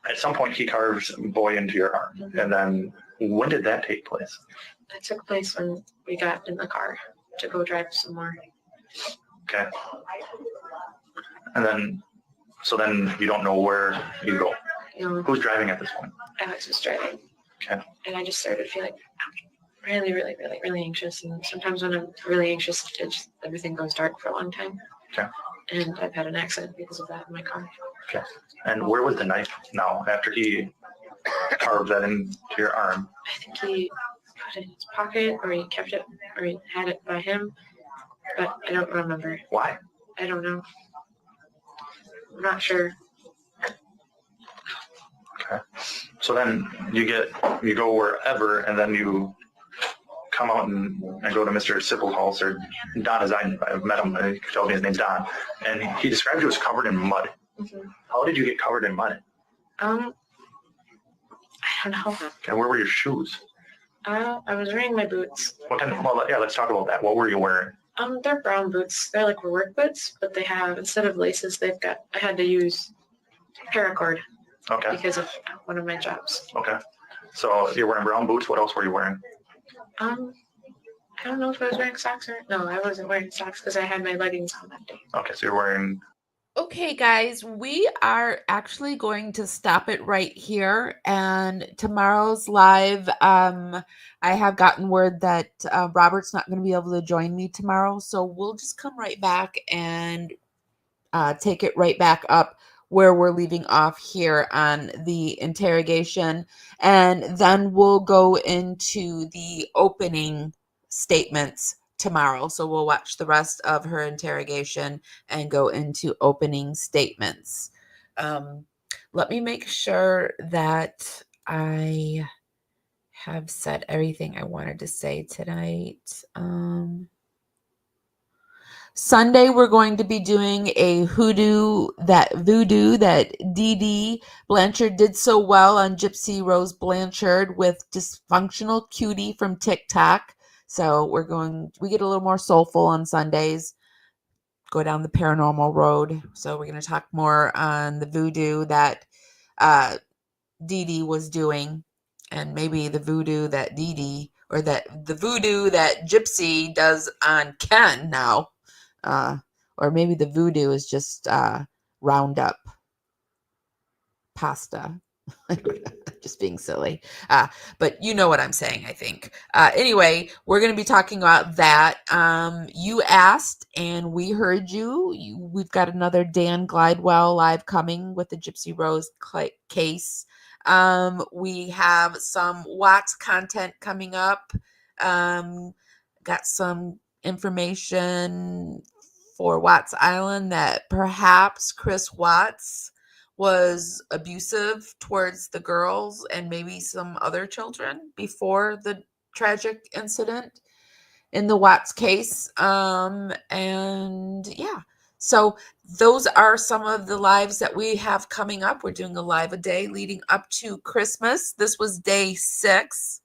at some point he carves boy into your arm. And then when did that take place?
That took place when we got in the car to go drive some more.
Okay. And then, so then you don't know where you go. Who's driving at this point?
Alex was driving.
Okay.
And I just started feeling really, really, really, really anxious. And sometimes when I'm really anxious, everything goes dark for a long time.
Okay.
And I've had an accident because of that in my car.
Okay. And where was the knife now after he carved that into your arm?
I think he put it in his pocket, or he kept it, or he had it by him. But I don't remember.
Why?
I don't know. I'm not sure.
Okay. So then you go wherever, and then you come out and go to Mr. Sipple's house, or Don, as I've met him, he told me his name's Don, and he described you as covered in mud. How did you get covered in mud?
I don't know.
And where were your shoes?
I was wearing my boots.
What kind of, let's talk about that. What were you wearing?
They're brown boots. They're like work boots, but they have, instead of laces, I had to use paracord.
Okay.
Because of one of my jobs.
Okay. So you're wearing brown boots. What else were you wearing?
I don't know if I was wearing socks or no. I wasn't wearing socks because I had my leggings on that day.
Okay, so you're wearing.
Okay, guys, we are actually going to stop it right here. And tomorrow's live, I have gotten word that Robert's not going to be able to join me tomorrow, so we'll just come right back and take it right back up where we're leaving off here on the interrogation. And then we'll go into the opening statements tomorrow. So we'll watch the rest of her interrogation and go into opening statements. Let me make sure that I have said everything I wanted to say tonight. Sunday, we're going to be doing a voodoo that Dee Dee Blanchard did so well on Gypsy Rose Blanchard with Dysfunctional Cutie from TikTok. So we get a little more soulful on Sundays, go down the paranormal road. So we're going to talk more on the voodoo that Dee Dee was doing, and maybe the voodoo that Dee Dee, or that the voodoo that Gypsy does on Ken now. Or maybe the voodoo is just Roundup pasta. Just being silly. But you know what I'm saying, I think. Anyway, we're going to be talking about that. You asked and we heard you. We've got another Dan Glidewell live coming with the Gypsy Rose case. We have some Watts content coming up. Got some information for Watts Island that perhaps Chris Watts was abusive towards the girls and maybe some other children before the tragic incident in the Watts case. And yeah, so those are some of the lives that we have coming up. We're doing a live a day leading up to Christmas. This was day 6.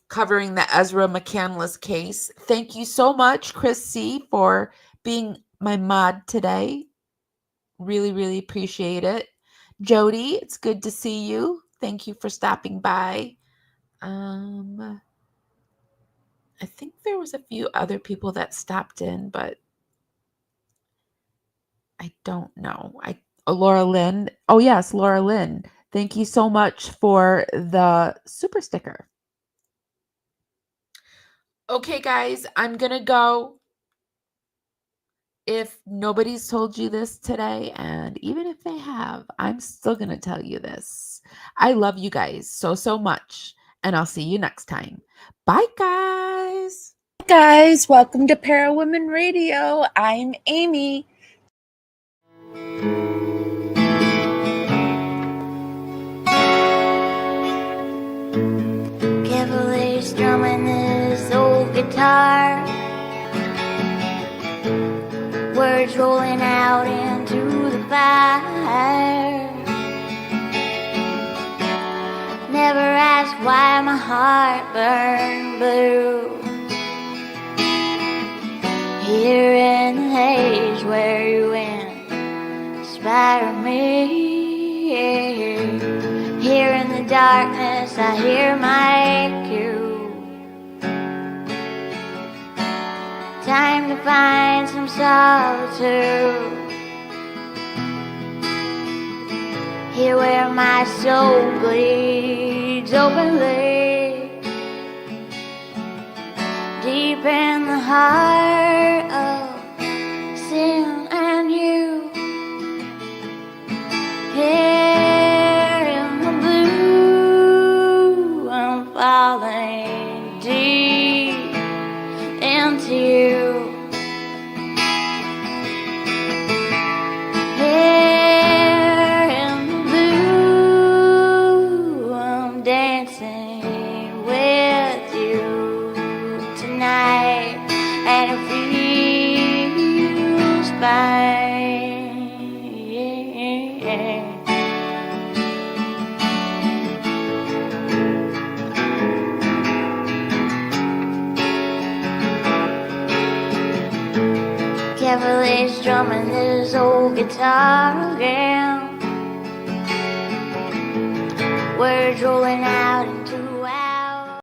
Covering the Ezra McCandless case. Thank you so much, Chris C., for being my mod today. Really, really appreciate it. Jody, it's good to see you. Thank you for stopping by. I think there was a few other people that stopped in, but I don't know. Laura Lynn. Oh, yes, Laura Lynn. Thank you so much for the super sticker. Okay, guys, I'm going to go. If nobody's told you this today, and even if they have, I'm still going to tell you this. I love you guys so, so much, and I'll see you next time. Bye, guys. Hi, guys. Welcome to Parawomenradio. I'm Amy.
Carefully strumming this old guitar, words rolling out into the fire. Never asked why my heart burned blue. Here in the haze where you inspire me. Here in the darkness I hear my cue. Time to find some solitude. Here where my soul bleeds openly, deep in the heart of sin and you. Here in the blue, I'm falling deep into you. Here in the blue, I'm dancing with you tonight, and it feels fine. Carefully strumming this old guitar again, words rolling out into